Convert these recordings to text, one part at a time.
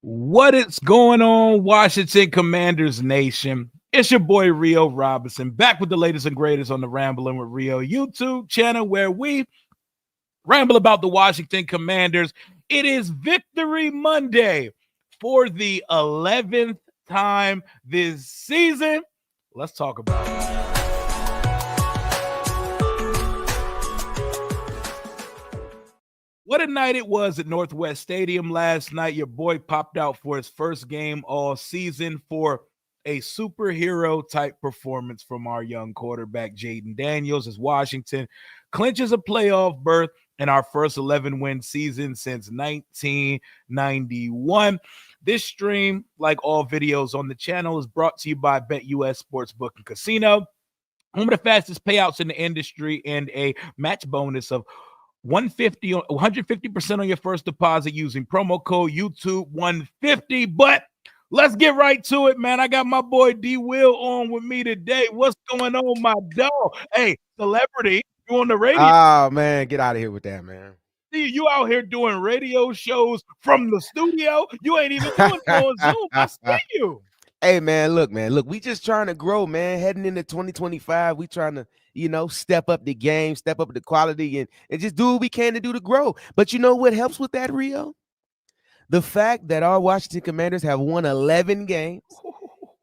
What is going on, Washington Commanders Nation? It's your boy Rio Robinson, back with the latest and greatest on the Rambling with Rio YouTube channel, where we ramble about the Washington Commanders. It is Victory Monday for the 11th time this season. Let's talk about it. What a night it was at Northwest Stadium last night. Your boy popped out for his first game all season for a superhero type performance from our young quarterback, Jayden Daniels, as Washington clinches a playoff berth in our first 11-win season since 1991. This stream, like all videos on the channel, is brought to you by BetUS Sportsbook and Casino, home of the fastest payouts in the industry, and a match bonus of 150% on your first deposit using promo code YouTube150. But let's get right to it, man. I got my boy D Will on with me today. What's going on, my dog? Hey, celebrity, you on the radio? Oh man, get out of here with that, man. See you out here doing radio shows from the studio. You ain't even doing it on Zoom. I see you. Hey man, look, we just trying to grow, man. Heading into 2025, we trying to, step up the game, step up the quality, and just do what we can to do to grow. But you know what helps with that, Rio? The fact that our Washington Commanders have won 11 games.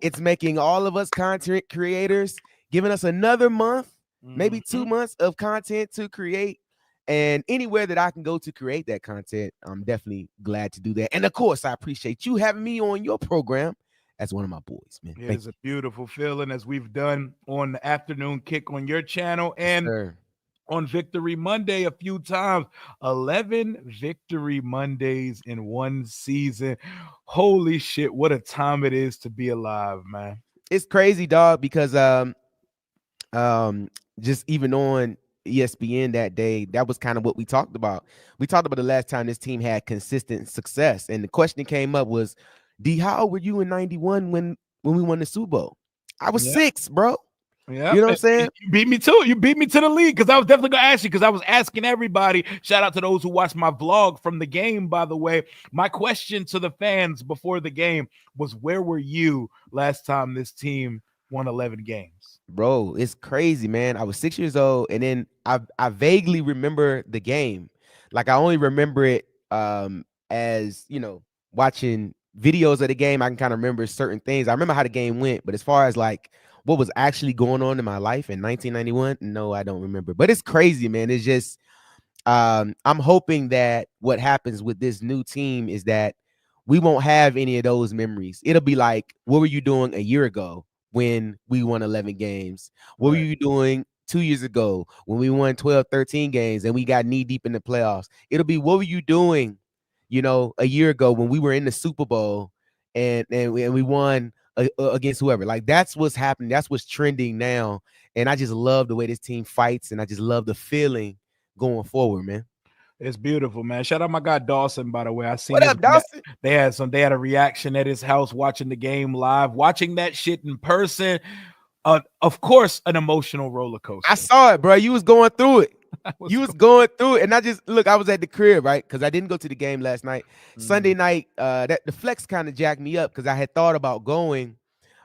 It's making all of us content creators, giving us another month, maybe 2 months of content to create. And anywhere that I can go to create that content, I'm definitely glad to do that. And of course, I appreciate you having me on your program as one of my boys, man. It is a beautiful feeling, as we've done on the afternoon kick on your channel and on Victory Monday a few times. 11 Victory Mondays in one season. Holy shit, what a time it is to be alive, man. It's crazy, dog, because just even on ESPN that day, that was kind of what we talked about. We talked about the last time this team had consistent success, and the question came up was, D, how old were you in 91 when we won the Super Bowl? I was 6, bro. Yeah, you know what I'm saying? You beat me too. You beat me to the league, because I was definitely gonna ask you, because I was asking everybody. Shout out to those who watched my vlog from the game, by the way. My question to the fans before the game was, where were you last time this team won 11 games? Bro, it's crazy, man. I was 6 years old, and then I vaguely remember the game. Like, I only remember it as, watching videos of the game. I can kind of remember certain things. I remember how the game went, but as far as like what was actually going on in my life in 1991, no, I don't remember. But it's crazy, man. It's just I'm hoping that what happens with this new team is that we won't have any of those memories. It'll be like, what were you doing a year ago when we won 11 games? What were you doing 2 years ago when we won 12, 13 games and we got knee deep in the playoffs? It'll be, what were you doing a year ago when we were in the Super Bowl and we won against whoever? Like, that's what's happening. That's what's trending now. And I just love the way this team fights, and I just love the feeling going forward, man. It's beautiful, man. Shout out my guy Dawson, by the way. I seen what up, Dawson? They had a reaction at his house watching the game live, watching that shit in person. Of course, an emotional roller coaster. I saw it, bro. You was going through it. You was going through it, and I was at the crib, right? Because I didn't go to the game last night. Sunday night, that the flex kind of jacked me up because I had thought about going,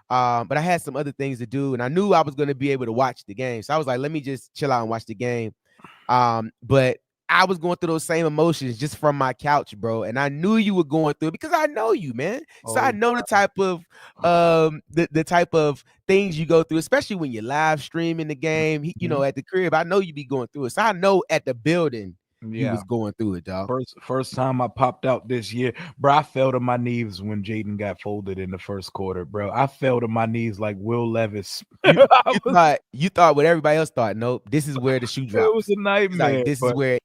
but I had some other things to do, and I knew I was going to be able to watch the game. So I was like, let me just chill out and watch the game. But I was going through those same emotions just from my couch, bro. And I knew you were going through it because I know you, man. So I know the type of the type of things you go through, especially when you're live streaming the game, at the crib. I know you be going through it. So I know at the building you was going through it, dog. First time I popped out this year, bro, I fell to my knees when Jayden got folded in the first quarter, bro. I fell to my knees like Will Levis. You thought what everybody else thought. Nope, this is where the shoe drops. It was a nightmare. Like, this is where,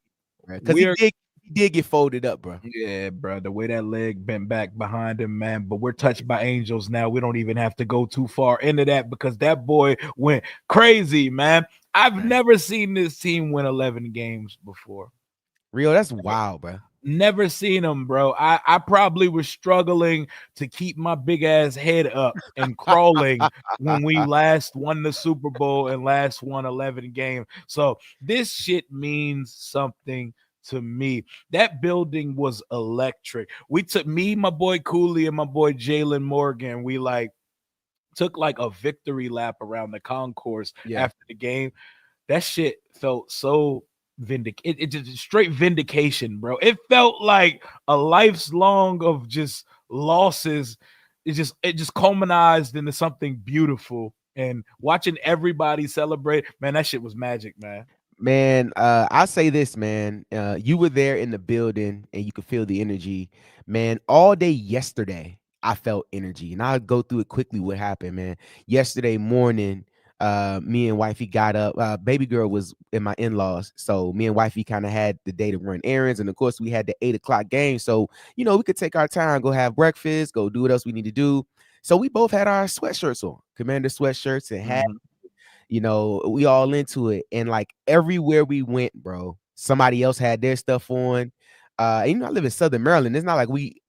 because he did get folded up, bro. Yeah, bro. The way that leg bent back behind him, man. But we're touched by angels now. We don't even have to go too far into that, because that boy went crazy, man. I've never seen this team win 11 games before. Rio, that's wild, bro. Never seen him, bro. I probably was struggling to keep my big ass head up and crawling when we last won the Super Bowl and last won 11 games. So this shit means something to me. That building was electric. We took me, my boy Cooley, and my boy Jalen Morgan. We like took like a victory lap around the concourse Yeah. after the game. That shit felt so it just straight vindication, bro. It felt like a life's long of just losses. It just culminized into something beautiful. And watching everybody celebrate, man, that shit was magic, man. Man, I say this, man. You were there in the building and you could feel the energy. Man, all day yesterday, I felt energy. And I'll go through it quickly what happened, man. Yesterday morning, me and wifey got up. Baby girl was in my in-laws. So me and wifey kind of had the day to run errands. And of course, we had the 8 o'clock game. So, we could take our time, go have breakfast, go do what else we need to do. So we both had our sweatshirts on, Commander sweatshirts, and had Mhm, we all into it. And like everywhere we went, bro, somebody else had their stuff on. I live in Southern Maryland. It's not like we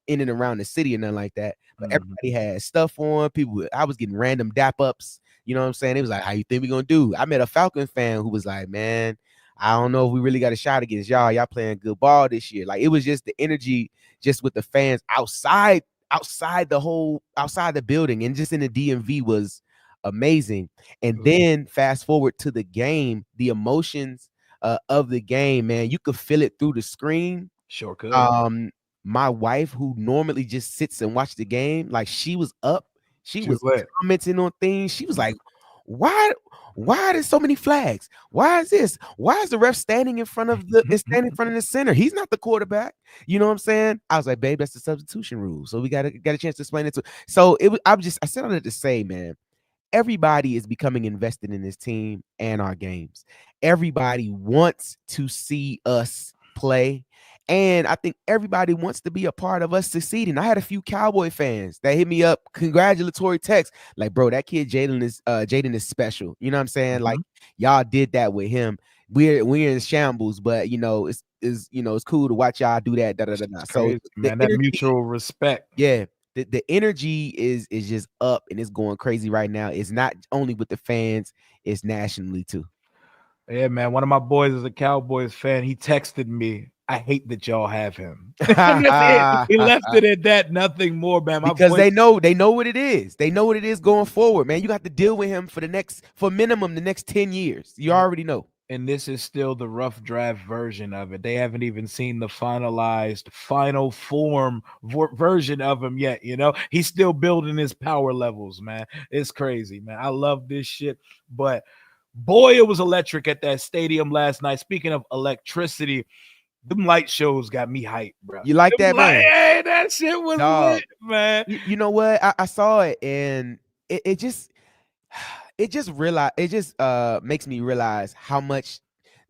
in and around the city or nothing like that. But mhm, everybody had stuff on. I was getting random dap ups. You know what I'm saying? It was like, how you think we gonna do? I met a Falcon fan who was like, man, I don't know if we really got a shot against y'all. Y'all playing good ball this year. Like it was just the energy just with the fans outside the building and just in the DMV was amazing. And mhm. then fast forward to the game, the emotions of the game, man, you could feel it through the screen. Sure could. Um, my wife, who normally just sits and watch the game, like she was up, she She was was lit. commenting on things. She was like, "Why? Why are there so many flags? Why is this? Why is the ref standing in front of the center? He's not the quarterback." You know what I'm saying? I was like, "Babe, that's the substitution rule." So we got a chance to explain it to. So it was. I said all that to say, man, everybody is becoming invested in this team and our games. Everybody wants to see us play. And I think everybody wants to be a part of us succeeding. I had a few Cowboy fans that hit me up, congratulatory text, like, bro, that kid Jayden is special. You know what I'm saying? Like, Mhm. y'all did that with him. We're in shambles, but it's cool to watch y'all do that. Da, da, da, da. It's So crazy, the man. That energy, mutual respect. yeah, the energy is just up and it's going crazy right now. It's not only with the fans, it's nationally too. Yeah, man. One of my boys is a Cowboys fan. He texted me, I hate that y'all have him. And that's it. He left it at that, nothing more, man. My Because boy, they know what it is. They know what it is going forward, man. You got to deal with him for minimum the next 10 years. You already know. and this is still the rough draft version of it. They haven't even seen the finalized final form version of him yet. He's still building his power levels, man. It's crazy, man. I love this shit. But boy, it was electric at that stadium last night. Speaking of electricity, them light shows got me hyped, bro. You like Them that, light, man? hey, that shit was Dog. lit, man. You know what? I saw it and it just makes me realize how much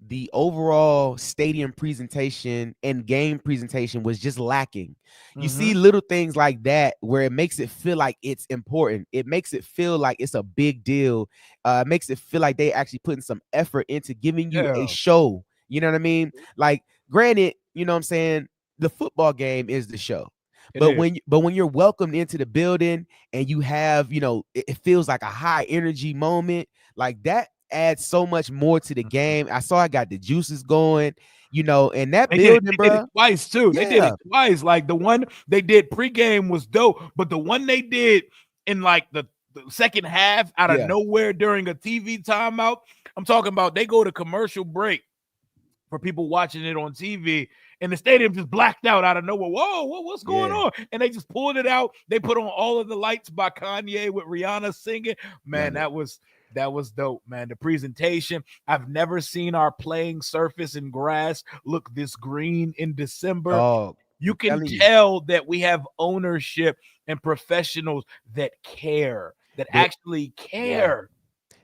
the overall stadium presentation and game presentation was just lacking. You see Hmm. little things like that where it makes it feel like it's important. It makes it feel like it's a big deal. It makes it feel like they actually putting some effort into giving you a Yeah, show. You know what I mean? Like, granted, you know what I'm saying? The football game is the show. it But is. when you're welcomed into the building and you have, it feels like a high energy moment, like that adds so much more to the Mhm. game. I got the juices going, and that They did it. building, They did it bro. twice too. They did it Yeah, twice. Like the one they did pregame was dope, but the one they did in like the second half out of yeah, nowhere during a TV timeout. I'm talking about they go to commercial break for people watching it on TV, and the stadium just blacked out of nowhere. Whoa, what's going yeah. on? And they just pulled it out. They put on all of the lights by Kanye with Rihanna singing. Man, Love it. that was dope, man. The presentation. I've never seen our playing surface and grass look this green in December. Dog, You I'm can telling you. tell that we have ownership and professionals that care, that They actually yeah. care.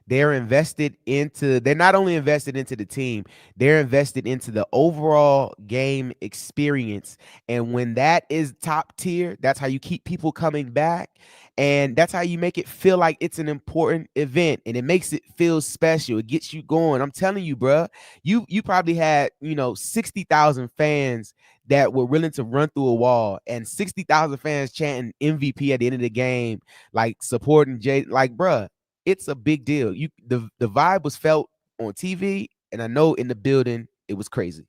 They're not only invested into the team, they're invested into the overall game experience. And when that is top tier, that's how you keep people coming back. And that's how you make it feel like it's an important event and it makes it feel special. It gets you going. I'm telling you, bro, you probably had, 60,000 fans that were willing to run through a wall and 60,000 fans chanting MVP at the end of the game, like supporting Jay. Like, bruh, it's a big deal. The vibe was felt on TV, and I know in the building it was crazy.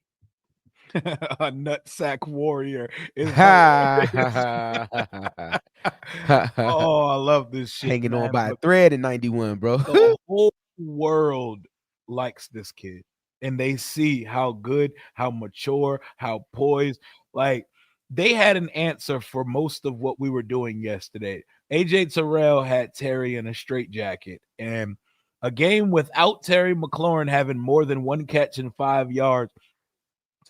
A nutsack warrior is hilarious. Oh, I love this shit, Hanging on man. by a But thread in 91, bro. the whole world likes this kid, and they see how good, how mature, how poised. Like they had an answer for most of what we were doing yesterday. AJ Terrell had Terry in a straitjacket, and a game without Terry McLaurin having more than one catch and 5 yards,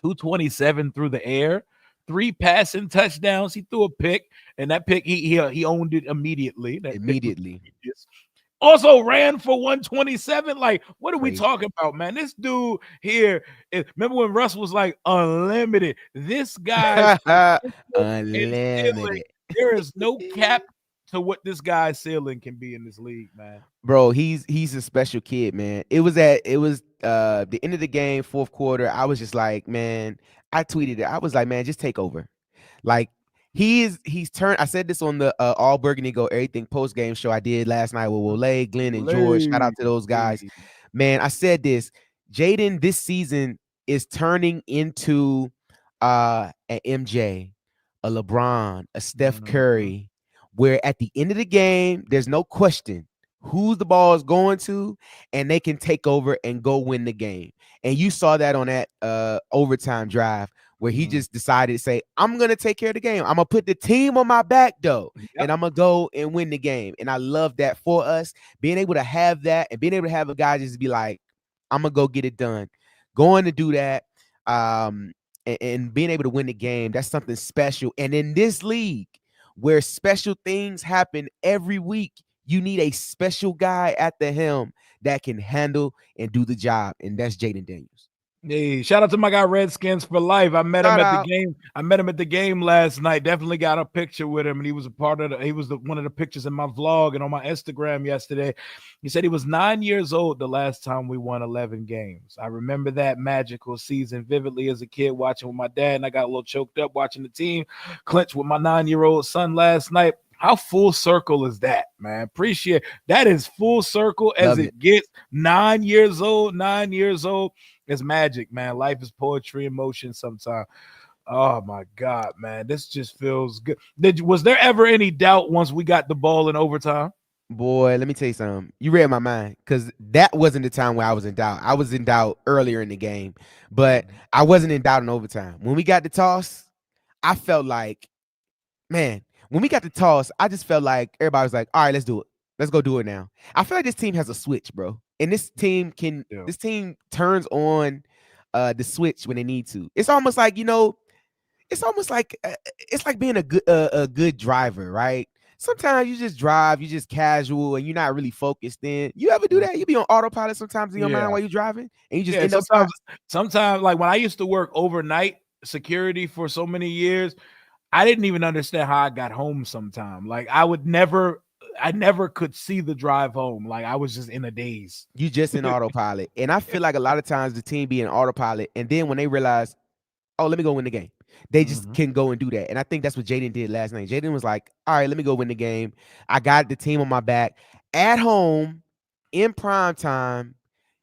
227 through the air, three passing touchdowns. He threw a pick, and that pick he owned it immediately. That pick was Immediately. genius. Also ran for 127. Like, what are we Crazy. talking about, man? This dude here, remember when Russ was like unlimited? This guy's potential and ceiling, Unlimited. there is no cap to what this guy's ceiling can be in this league, man. Bro, he's a special kid, man. It was the end of the game, fourth quarter. I was just like, man, I tweeted it. I was like, man, just take over. Like he's turned. I said this on the All Burgundy Go Everything post game show I did last night with Wole, Glenn, and George. Shout out to those guys. Lazy. Man, I said this. Jayden this season is turning into an MJ, a LeBron, a Steph Mhm. Curry, where at the end of the game, there's no question who the ball is going to, and they can take over and go win the game. And you saw that on that overtime drive where he Mhm. just decided to say, I'm gonna take care of the game. I'm gonna put the team on my back though, Yep. and I'm gonna go and win the game. And I love that for us, being able to have that and being able to have a guy just be like, I'm gonna go get it done, going to do that. And being able to win the game, that's something special. And in this league where special things happen every week, you need a special guy at the helm that can handle and do the job. And that's Jayden Daniels. Hey, shout out to my guy Redskins for life. I met him Shout at the out. game. I met him at the game last night. Definitely got a picture with him, and he was a part of he was one of the pictures in my vlog and on my Instagram yesterday. He said he was 9 years old the last time we won 11 games. I remember that magical season vividly as a kid watching with my dad, and I got a little choked up watching the team clinch with my 9-year-old son last night. How full circle is that, man? Appreciate that. Is full circle as Love it. it gets. 9 years old, 9 years old. It's magic, man. Life is poetry in motion sometimes. Oh my God, man. This just feels good. Was there ever any doubt once we got the ball in overtime? Boy, let me tell you something. You read my mind because that wasn't the time where I was in doubt. I was in doubt earlier in the game, but I wasn't in doubt in overtime. When we got the toss, I felt like, man, when we got the toss, I just felt like everybody was like, all right, let's do it. Let's go do it now. I feel like this team has a switch, bro. And Yeah. this team turns on the switch when they need to. It's almost like, it's almost like it's like being a good driver, right? Sometimes you just drive, you just casual, and you're not really focused. In you ever do that? You be on autopilot sometimes in your mind Yeah. while you're driving, and you just Yeah. end up Sometimes, like when I used to work overnight security for so many years, I didn't even understand how I got home sometime. Like I never could see the drive home. Like I was just in a daze. you just in autopilot. And I feel like a lot of times the team be in autopilot, and then when they realize, oh, let me go win the game, they just Mhm. can go and do that. And I think that's what Jayden did last night. Jayden was like, all right, let me go win the game. I got the team on my back at home in prime time.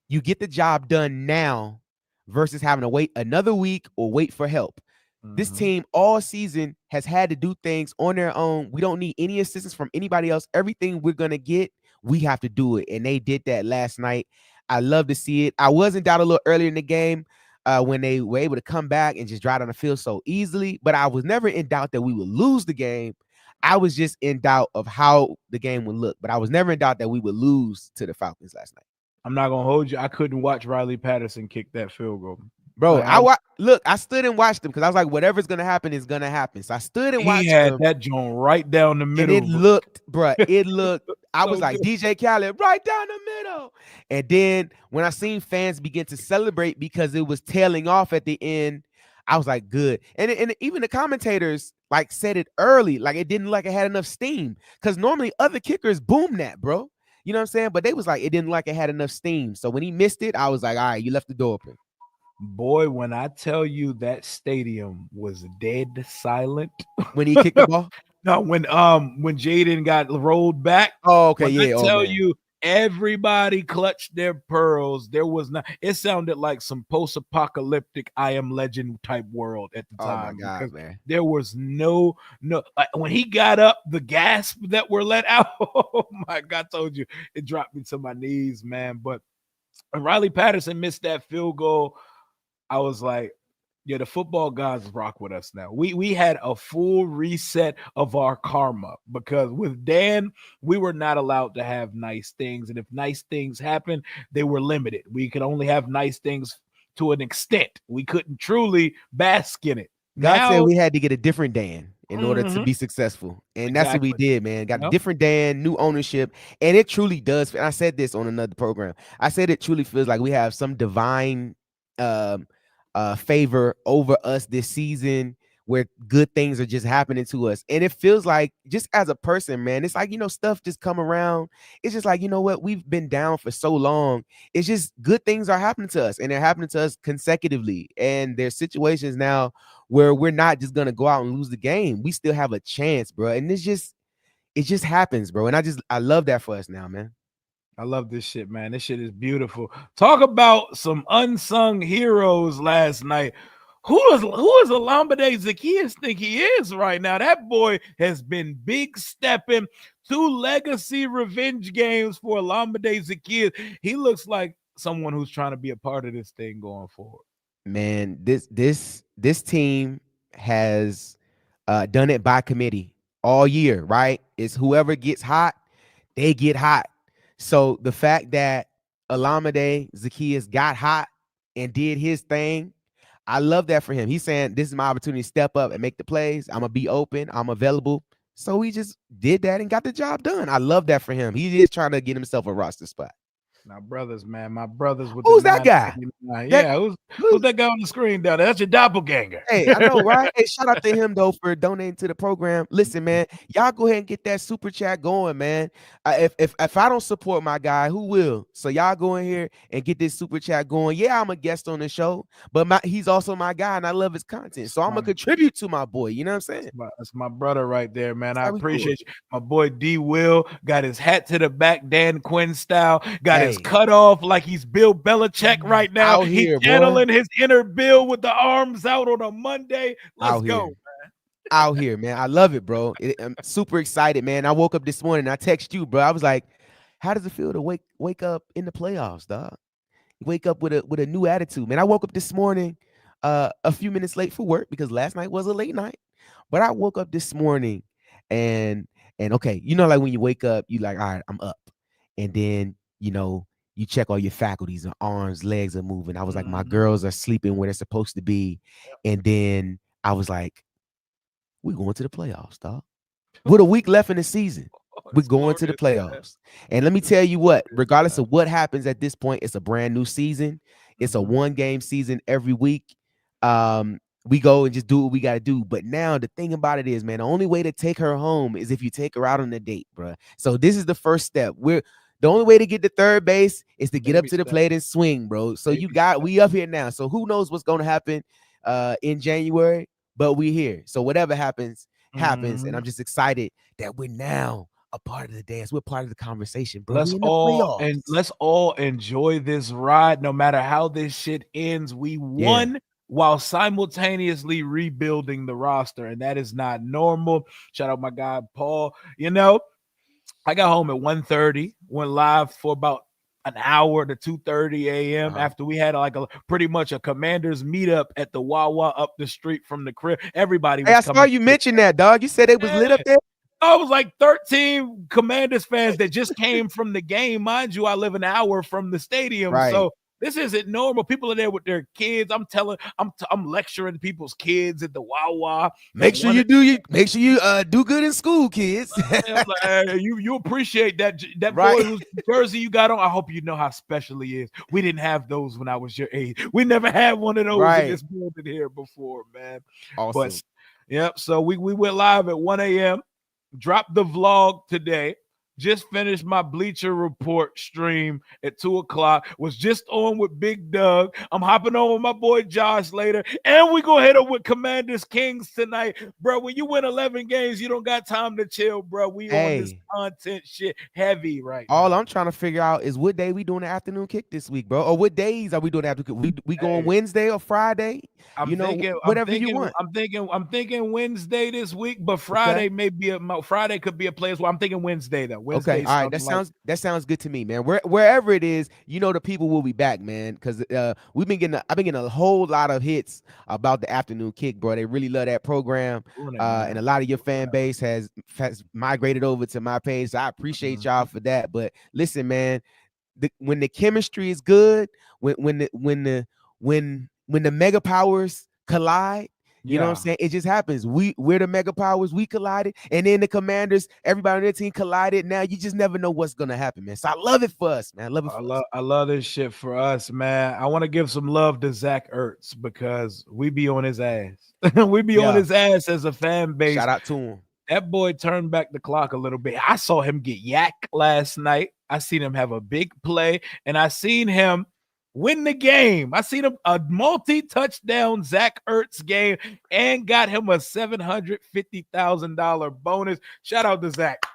You get the job done now versus having to wait another week or wait for help. This Mhm. team all season has had to do things on their own. We don't need any assistance from anybody else. Everything we're going to get, we have to do it. And they did that last night. I love to see it. I was in doubt a little earlier in the game when they were able to come back and just drive on the field so easily. But I was never in doubt that we would lose the game. I was just in doubt of how the game would look. But I was never in doubt that we would lose to the Falcons last night. I'm not gonna hold you. I couldn't watch Riley Patterson kick that field goal. Bro, Like I look, I stood and watched them because I was like, whatever's gonna happen is gonna happen. So I stood and he watched had them, that joint right down the and it middle, bro. looked, bruh, it looked. I was So like, good. DJ Khaled, right down the middle. And then when I seen fans begin to celebrate because it was tailing off at the end, I was like, good. And even the commentators like said it early, like it didn't like it had enough steam. Because normally other kickers boom that, bro. You know what I'm saying? But they was like, it didn't like it had enough steam. So when he missed it, I was like, all right, you left the door open. Boy, when I tell you that stadium was dead silent. When he kicked the ball. No, when Jaden got rolled back, Oh, okay, when I yeah. Oh tell man. you Everybody clutched their pearls. There was not, it sounded like some post-apocalyptic I Am Legend type world at the Oh my time God, because man. there was no when he got up, the gasp that were let out. Oh my God, I told you it dropped me to my knees, man. But when Riley Patterson missed that field goal, I was like, yeah, the football gods rock with us now. We had a full reset of our karma because with Dan, we were not allowed to have nice things. And if nice things happened, they were limited. We could only have nice things to an extent. We couldn't truly bask in it. God said Now, we had to get a different Dan in order to mhm, be successful. And that's what we exactly. did, man. Got a Yep. different Dan, new ownership. And it truly does. And I said this on another program. I said it truly feels like we have some divine um favor over us this season where good things are just happening to us. And it feels like just as a person, man, it's like, stuff just come around. It's just like, you know what? We've been down for so long. It's just good things are happening to us and they're happening to us consecutively. And there's situations now where we're not just gonna go out and lose the game. We still have a chance, bro. And it just happens, bro. And I love that for us now, man. I love this shit, man. This shit is beautiful. Talk about some unsung heroes last night. Who is Alambade Zacchaeus think he is right now? That boy has been big stepping through legacy revenge games for Alambade Zacchaeus. He looks like someone who's trying to be a part of this thing going forward. Man, this team has done it by committee all year, right? It's whoever gets hot, they get hot. So the fact that Alameda Zacchaeus got hot and did his thing, I love that for him. He's saying this is my opportunity to step up and make the plays. I'm gonna be open. I'm available. So he just did that and got the job done. I love that for him. He is trying to get himself a roster spot. My brothers, man. My brothers with the Who's that guy? 999. That Yeah, who's who's that guy on the screen down there? That's your doppelganger. Hey, I know, right? Hey, shout out to him though for donating to the program. Listen, man, y'all go ahead and get that super chat going, man. If I don't support my guy, who will? So y'all go in here and get this super chat going. Yeah, I'm a guest on the show, but he's also my guy, and I love his content. So I'm gonna contribute to my boy. You know what I'm saying? That's my brother right there, man. That's I how we do it. appreciate you. My boy D Will got his hat to the back, Dan Quinn style, got his Hey, cut off like he's Bill Belichick right now. out He here, boy. channeling his inner Bill with the arms out on a Monday. Let's Out go. here. Out here, man. I love it, bro. I'm super excited, man. I woke up this morning. I text you, bro. I was like, "How does it feel to wake up in the playoffs, dog? Wake up with a new attitude, man." I woke up this morning, a few minutes late for work because last night was a late night. But I woke up this morning, and okay, like when you wake up, you like, all right, I'm up, and then you check all your faculties, and arms, legs are moving. I was like, my girls are sleeping where they're supposed to be, and then I was like, we're going to the playoffs, dog. With a week left in the season, we're going to the playoffs. And let me tell you what, regardless of what happens at this point, it's a brand new season. It's a one-game season every week. We go and just do what we got to do. But now the thing about it is, man, the only way to take her home is if you take her out on a date, bro. So this is the first step. The only way to get to third base is to get up to the plate and swing, bro. So we up here now. So who knows what's going to happen in January, but we here. So whatever happens. And I'm just excited that we're now a part of the dance. We're part of the conversation, bro. We in the playoffs. Let's all enjoy this ride. No matter how this shit ends, we won while simultaneously rebuilding the roster, and that is not normal. Shout out my guy Paul. I got home at 1:30, went live for about an hour to 2:30 a.m. After we had pretty much a Commanders meetup at the Wawa up the street from the crib. Everybody was coming. I saw you mention that, dog. You said it was lit up there. I was like 13 Commanders fans that just came from the game. Mind you, I live an hour from the stadium, so this isn't normal. People are there with their kids. I'm lecturing people's kids at the Wawa. Make sure you do good in school, kids. You appreciate that boy whose jersey you got on. I hope you know how special he is. We didn't have those when I was your age. We never had one of those in this building here before, man. Awesome. But so we went live at 1 a.m. Dropped the vlog today. Just finished my Bleacher Report stream at 2 o'clock. Was just on with Big Doug. I'm hopping on with my boy Josh later. And we gonna hit up with Commanders Kings tonight. Bro, when you win 11 games, you don't got time to chill, bro. We on this Hey, content shit heavy right all now. I'm trying to figure out is what day we doing the afternoon kick this week, bro, or what days are we doing the afternoon kick? We going Hey, Wednesday or Friday? I'm You know, thinking, I'm whatever you thinking, want. I'm thinking, I'm thinking Wednesday this week, but Okay. Friday may be Friday could be a place where I'm thinking Wednesday though. Okay, Wednesday all right. sounding like That sounds good to me, man. Wherever it is, the people will be back, man. Because I've been getting a whole lot of hits about the afternoon kick, bro. They really love that program, doing it, and a man. lot of your fan base has migrated over to my page. So I appreciate y'all for that. But listen, man, when the chemistry is good, when the mega powers collide, you know what I'm Yeah. saying? It just happens. We're the mega powers, we collided, and then the Commanders, everybody on their team collided. Now you just never know what's gonna happen, man. So I love it for us, man. I love it for us. I love this shit for us, man. I want to give some love to Zach Ertz because we be on his ass. We be on Yeah. his ass as a fan base. Shout out to him. That boy turned back the clock a little bit. I saw him get yak last night. I seen him have a big play, and I seen him win the game. I seen him a multi-touchdown Zach Ertz game and got him a $750,000 bonus. Shout out to Zach.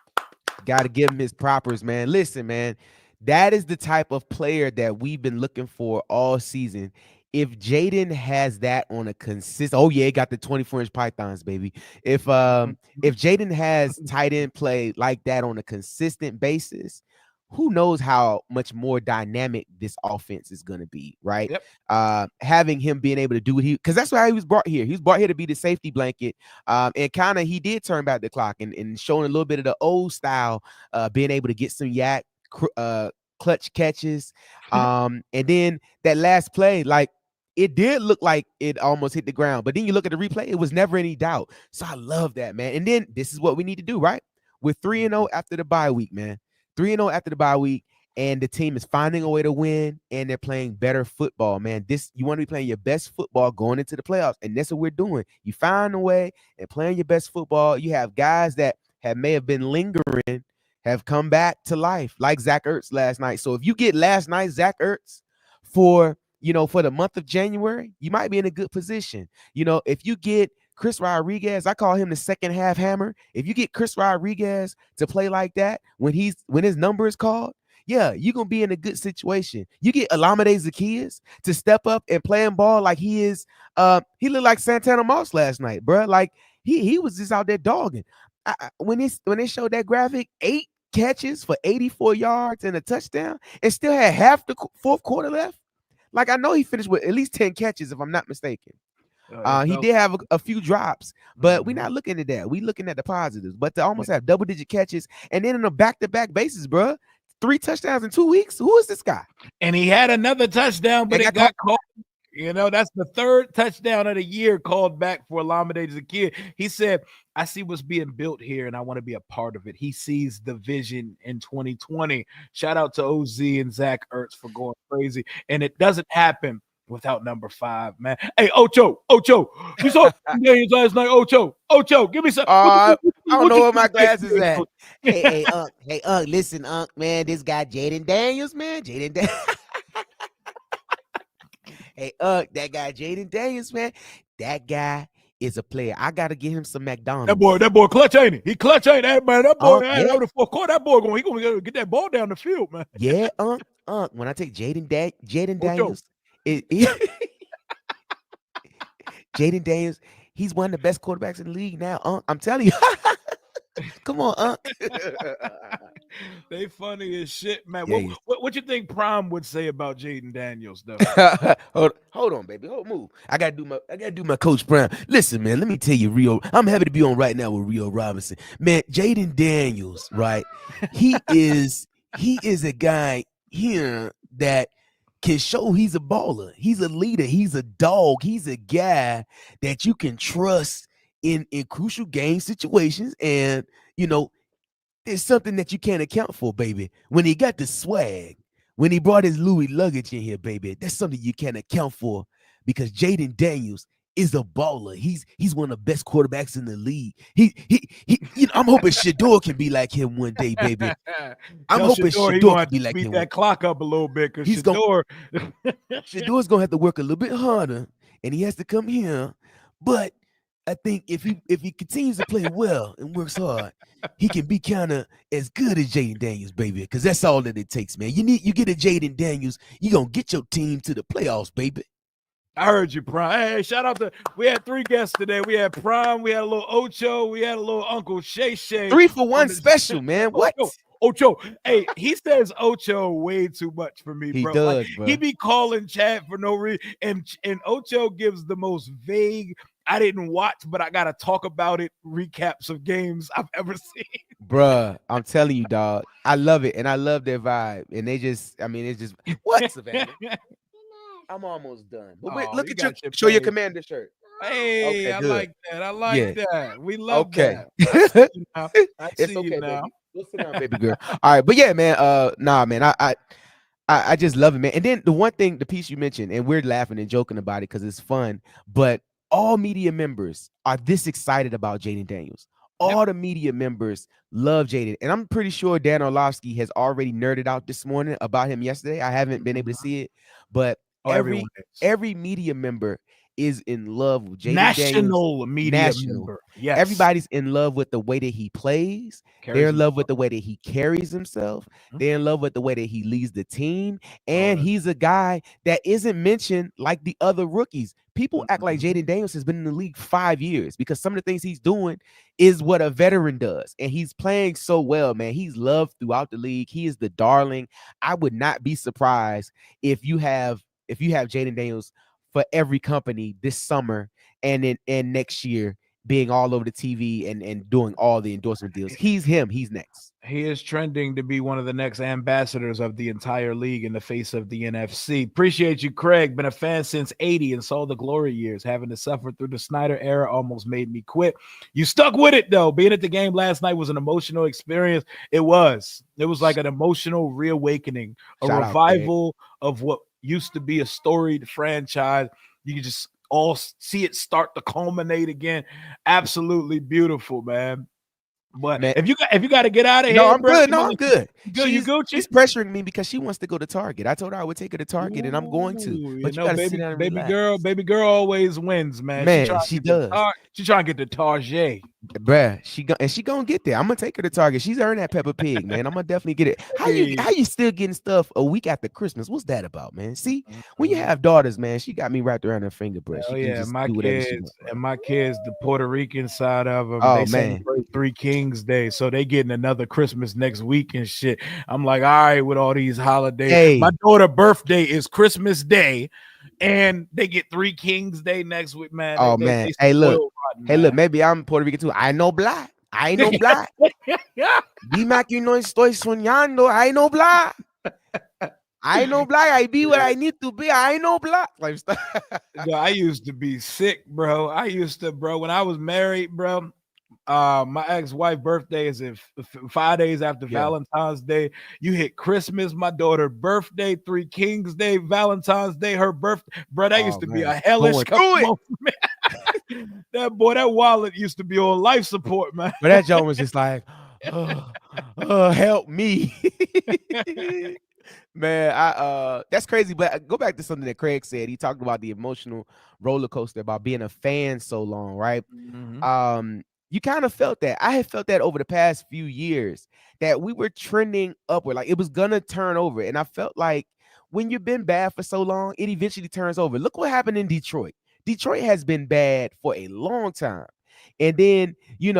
Got to give him his propers, man. Listen, man, that is the type of player that we've been looking for all season. If Jayden has that on a consistent, oh yeah, got the 24-inch pythons, baby. If Jayden has tight end play like that on a consistent basis, who knows how much more dynamic this offense is going to be, right? Yep. Having him being able to do what because that's why he was brought here. He was brought here to be the safety blanket, and kind of he did turn back the clock and showing a little bit of the old style, being able to get some clutch catches, and then that last play, like it did look like it almost hit the ground, but then you look at the replay, it was never any doubt. So I love that, man. And then this is what we need to do, right? We're 3-0 after the bye week, man. 3-0 after the bye week, and the team is finding a way to win, and they're playing better football, man. You want to be playing your best football going into the playoffs, and that's what we're doing. You find a way and playing your best football. You have guys that may have been lingering, have come back to life, like Zach Ertz last night. So if you get last night Zach Ertz for the month of January, you might be in a good position. If you get Chris Rodriguez, I call him the second half hammer. If you get Chris Rodriguez to play like that when his number is called, yeah, you're gonna be in a good situation. You get Olamide Zaccheaus to step up and play and ball like he is. He looked like Santana Moss last night, bro. Like he was just out there dogging. When they showed that graphic, 8 catches for 84 yards and a touchdown, and still had half the fourth quarter left. Like I know he finished with at least 10 catches, if I'm not mistaken. He did have a few drops, but we're not looking at that. We're looking at the positives. But to almost have double-digit catches, and then on a back-to-back basis, bro, 3 touchdowns in 2 weeks. Who is this guy? And he had another touchdown, but it got called. That's the third touchdown of the year called back for Olamide Zaccheaus. He said, I see what's being built here, and I want to be a part of it. He sees the vision in 2020. Shout out to OZ and Zach Ertz for going crazy. And it doesn't happen without number 5, man. Hey, Ocho, you saw games last night. Ocho, give me some. I don't know where my glasses at. Hey, listen, man, this guy Jayden Daniels, man, Hey, that guy Jayden Daniels, man, that guy is a player. I gotta get him some McDonald's. That boy clutch, ain't he? He clutch, ain't that man? That boy, out the fourth quarter, that boy he gonna get that ball down the field, man. Yeah, when I take Jayden Daniels, Jayden Daniels, he's one of the best quarterbacks in the league now. I'm telling you. Come on, They funny as shit, man. Yeah, What you think Prime would say about Jayden Daniels, though? hold on, baby. Move. I gotta do my Coach Prime. Listen, man. Let me tell you, Rio. I'm happy to be on right now with Rio Robinson, man. Jayden Daniels, right? He is a guy here that can show he's a baller. He's a leader. He's a dog. He's a guy that you can trust in crucial game situations, and it's something that you can't account for, baby. When he got the swag, when he brought his Louis luggage in here, baby, that's something you can't account for because Jayden Daniels is a baller. He's one of the best quarterbacks in the league. I'm hoping Shador can be like him one day, baby. I'm Tell hoping Shador he Shador gonna can have be to like speed him. that clock up a little bit because He's gonna Shador. Shador's gonna have to work a little bit harder, and he has to come here. But I think if he continues to play well and works hard, he can be kind of as good as Jayden Daniels, baby. Because that's all that it takes, man. You get a Jayden Daniels, you gonna get your team to the playoffs, baby. I heard you, Prime. Hey, shout out to, we had 3 guests today. We had Prime, we had a little Ocho, we had a little Uncle Shay Shay. 3 for 1 special, man. What? Ocho. Hey, he says Ocho way too much for me, He bro. does, like, bro. He be calling chat for no reason. And Ocho gives the most vague, I didn't watch, but I gotta talk about it, recaps of games I've ever seen. Bruh, I'm telling you, dog. I love it, and I love their vibe. And they just, it's just what, Savannah? I'm almost done. But wait, look at show your commander shirt. Hey, Okay, I good. like that. I like that. We love Okay. that. I see you now. I It's see okay, you now. baby. Go sit down, baby girl. All right, but yeah, man. Nah, man. I just love it, man. And then the one thing, the piece you mentioned, and we're laughing and joking about it because it's fun, but all media members are this excited about Jayden Daniels. All the media members love Jayden. And I'm pretty sure Dan Orlovsky has already nerded out this morning about him yesterday. I haven't been able to see it, but every media member is in love with Jayden Daniels. National media member. Yes. Everybody's in love with the way that he plays. They're in love with the way that he carries himself. They're in love with the way that he leads the team. And he's a guy that isn't mentioned like the other rookies. People act like Jayden Daniels has been in the league 5 years because some of the things he's doing is what a veteran does. And he's playing so well, man. He's loved throughout the league. He is the darling. I would not be surprised if you have Jayden Daniels for every company this summer and next year being all over the TV and doing all the endorsement deals. He's next. He is trending to be one of the next ambassadors of the entire league in the face of the NFC. Appreciate you, Craig. Been a fan since 80 and saw the glory years. Having to suffer through the Snyder era almost made me quit. You stuck with it, though. Being at the game last night was an emotional experience. It was like an emotional reawakening, a revival of what used to be a storied franchise. You can just all see it start to culminate again. Absolutely beautiful, man. But man, if you got to get out of here, I'm good. No, I'm good. She's pressuring me because she wants to go to Target. I told her I would take her to Target, and I'm going to. But you gotta sit down and relax. Baby girl always wins, man. She does. She's trying to get to Target. Bruh, she gonna get there. I'm gonna take her to Target. She's earned that Peppa Pig, man. I'm gonna definitely get it. How you still getting stuff a week after Christmas? What's that about, man? See, when you have daughters, man, she got me wrapped around her finger, bruh. Oh yeah, my kids, the Puerto Rican side of them, they celebrate 3 Kings Day, so they getting another Christmas next week and shit. I'm like, all right, with all these holidays. Hey. My daughter's birthday is Christmas Day, and they get 3 Kings Day next week, man. Man. Hey, look. Look, maybe I'm Puerto Rican too. I know black. Dime que no estoy soñando. I know black. I be what I need to be. I know black. I used to be sick, bro. When I was married, bro. My ex-wife's birthday is 5 days after Valentine's Day. You hit Christmas, my daughter's birthday, 3 Kings Day, Valentine's Day, her birthday. Bro, that used to be a hellish couple man. That wallet used to be on life support, man. But that joke was just like, help me. Man, that's crazy. But I go back to something that Craig said. He talked about the emotional roller coaster about being a fan so long, right? Mm-hmm. You kind of felt that. I had felt that over the past few years that we were trending upward, like it was gonna turn over. And I felt like when you've been bad for so long, it eventually turns over. Look what happened in Detroit. Detroit has been bad for a long time. And then, you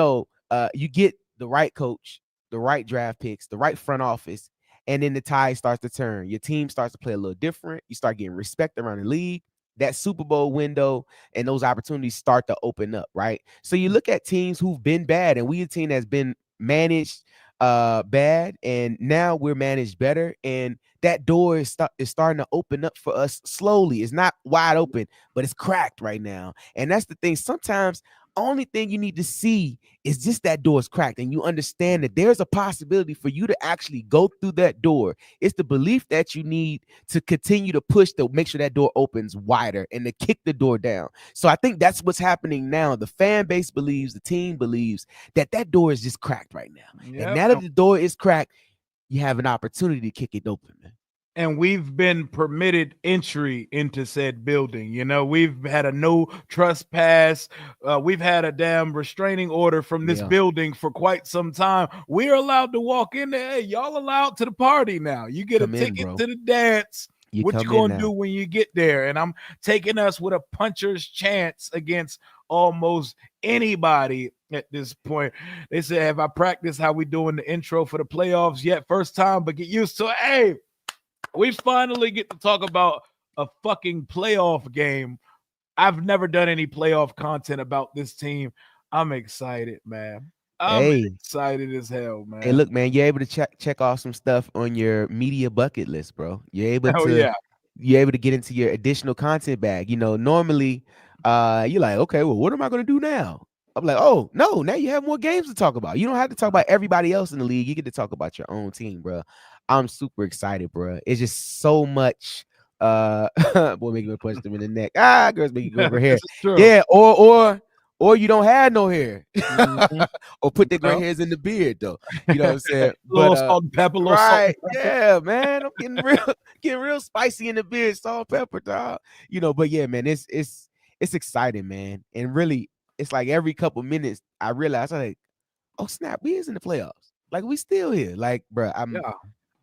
get the right coach, the right draft picks, the right front office, and then the tide starts to turn. Your team starts to play a little different. You start getting respect around the league. That Super Bowl window and those opportunities start to open up, right? So you look at teams who've been bad, and we a team that's been managed bad, and now we're managed better, and that door is starting to open up for us slowly. It's not wide open, but it's cracked right now. And that's the thing. Sometimes only thing you need to see is just that door is cracked, and you understand that there's a possibility for you to actually go through that door. It's the belief that you need to continue to push to make sure that door opens wider and to kick the door down. So I think that's what's happening now. The fan base believes, the team believes that that door is just cracked right now. And Yep. now that the door is cracked, you have an opportunity to kick it open, man. And we've been permitted entry into said building. You know, we've had a no trespass. We've had a damn restraining order from this Yeah. building for quite some time. We're allowed to walk in there. Hey, y'all allowed to the party now. You get a Come in, ticket bro. to the dance. You What you come in gonna do now. when you get there? And I'm taking us with a puncher's chance against almost anybody at this point. They said, have I practiced how we doing the intro for the playoffs yet? First time, but get used to it. Hey, we finally get to talk about a fucking playoff game. I've never done any playoff content about this team. I'm excited, man. I'm Hey, excited as hell, hey, man. look, man, you're able to check off some stuff on your media bucket list, bro. Oh yeah. You're able to get into your additional content bag. You know, normally you're like, okay, well, what am I gonna do now? I'm like, oh no, now you have more games to talk about. You don't have to talk about everybody else in the league. You get to talk about your own team, bro. I'm super excited, bro. It's just so much boy making me punch them in the neck. Ah, girls make you go over This hair. is true. Yeah, or you don't have no hair. Mhm. Or put the gray Well, hairs in the beard though. You know what I'm saying? a But little salt and pepper, a little salt right, and pepper. yeah, man. I'm getting real spicy in the beard, salt, pepper, dog. You know, but yeah, man, it's exciting, man. And really, it's like every couple minutes I realize I'm like, oh snap, we is in the playoffs. Like we still here. Like, bro, Yeah,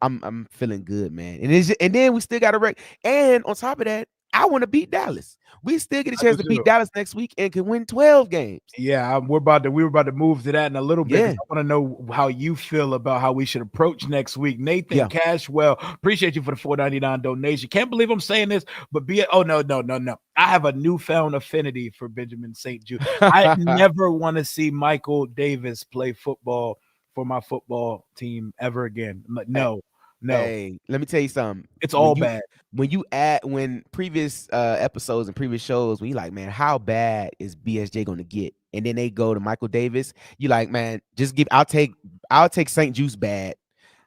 I'm feeling good, man. And then we still got to wreck. And on top of that, I want to beat Dallas. We still get a I do chance to beat too. Dallas next week and can win 12 games. Yeah, we were about to move to that in a little bit Yeah, because I want to know how you feel about how we should approach next week. Nathan yeah. Cashwell, appreciate you for the 4.99 donation. Can't believe I'm saying this, but be it. Oh no. I have a newfound affinity for Benjamin St. Jude. I never want to see Michael Davis play football for my football team ever again. I'm like, no, Hey, let me tell you something. it's all bad. When previous episodes and previous shows, when you like, man, how bad is BSJ gonna get? And then they go to Michael Davis, you like, man, just give I'll take St. Juice bad.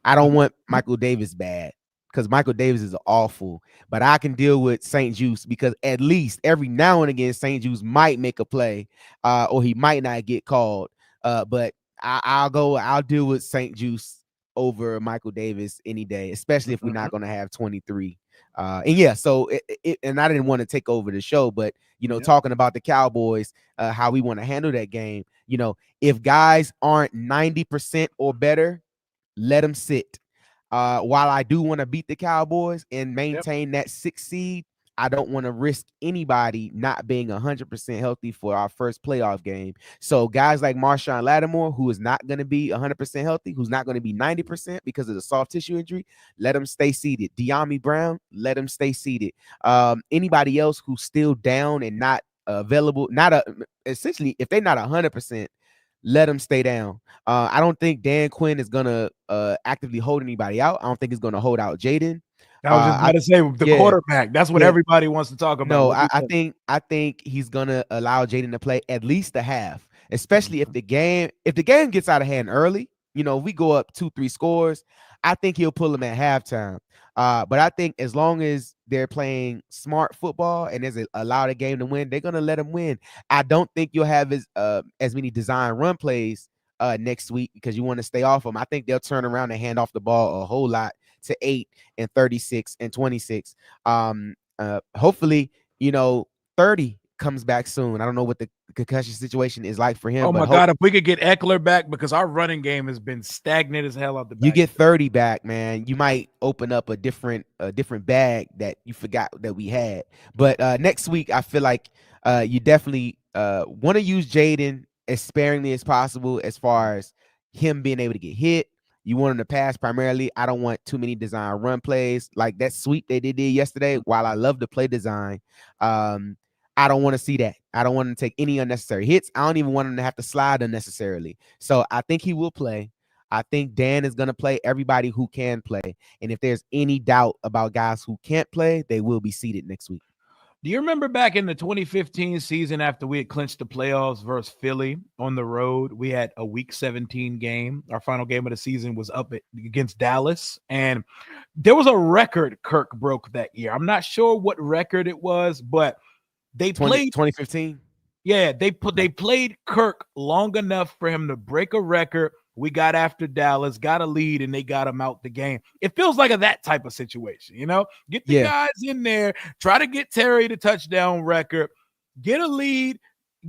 I don't want Michael Davis bad because Michael Davis is awful, but I can deal with St. Juice because at least every now and again, St. Juice might make a play, or he might not get called. But I'll deal with St. Juice over Michael Davis any day, especially if we're Mhm. not going to have 23. And yeah, so and I didn't want to take over the show, but you know, Yeah, talking about the Cowboys, how we want to handle that game, you know, if guys aren't 90% or better, let them sit. While I do want to beat the Cowboys and yep. maintain that 6th seed, I don't want to risk anybody not being 100% healthy for our first playoff game. So guys like Marshawn Lattimore, who is not going to be 100% healthy, who's not going to be 90% because of the soft tissue injury, let him stay seated. De'Ami Brown, let him stay seated. Anybody else who's still down and not available, essentially, if they're not 100%, let them stay down. I don't think Dan Quinn is gonna actively hold anybody out. I don't think he's gonna hold out Jayden. I was just I about to say the yeah, quarterback. That's what yeah. everybody wants to talk about. No, What do you think? I think he's gonna allow Jayden to play at least a half, especially Mhm. if the game gets out of hand early. You know, if we go up 2-3 scores, I think he'll pull them at halftime. But I think as long as they're playing smart football and there's allow the game to win, they're gonna let them win. I don't think you'll have as many design run plays next week because you want to stay off them. I think they'll turn around and hand off the ball a whole lot to 8 and 36 and 26. Hopefully, you know, 30 comes back soon. I don't know what the concussion situation is like for him, Oh but my hope god, if we could get Eckler back because our running game has been stagnant as hell out the you back. get 30 back, man. You might open up a different bag that you forgot that we had. But next week, I feel like you definitely want to use Jayden as sparingly as possible as far as him being able to get hit. You want him to pass primarily. I don't want too many design run plays like that sweep they did yesterday. While I love the play design, um, I don't want to see that. I don't want him to take any unnecessary hits. I don't even want him to have to slide unnecessarily. So I think he will play. I think Dan is going to play everybody who can play. And if there's any doubt about guys who can't play, they will be seated next week. Do you remember back in the 2015 season after we had clinched the playoffs versus Philly on the road? We had a week 17 game. Our final game of the season was against Dallas. And there was a record Kirk broke that year. I'm not sure what record it was, but they 2015. Yeah, they played Kirk long enough for him to break a record. We got after Dallas, got a lead, and they got him out the game. It feels like that type of situation, Get the guys in there, try to get Terry the touchdown record, get a lead,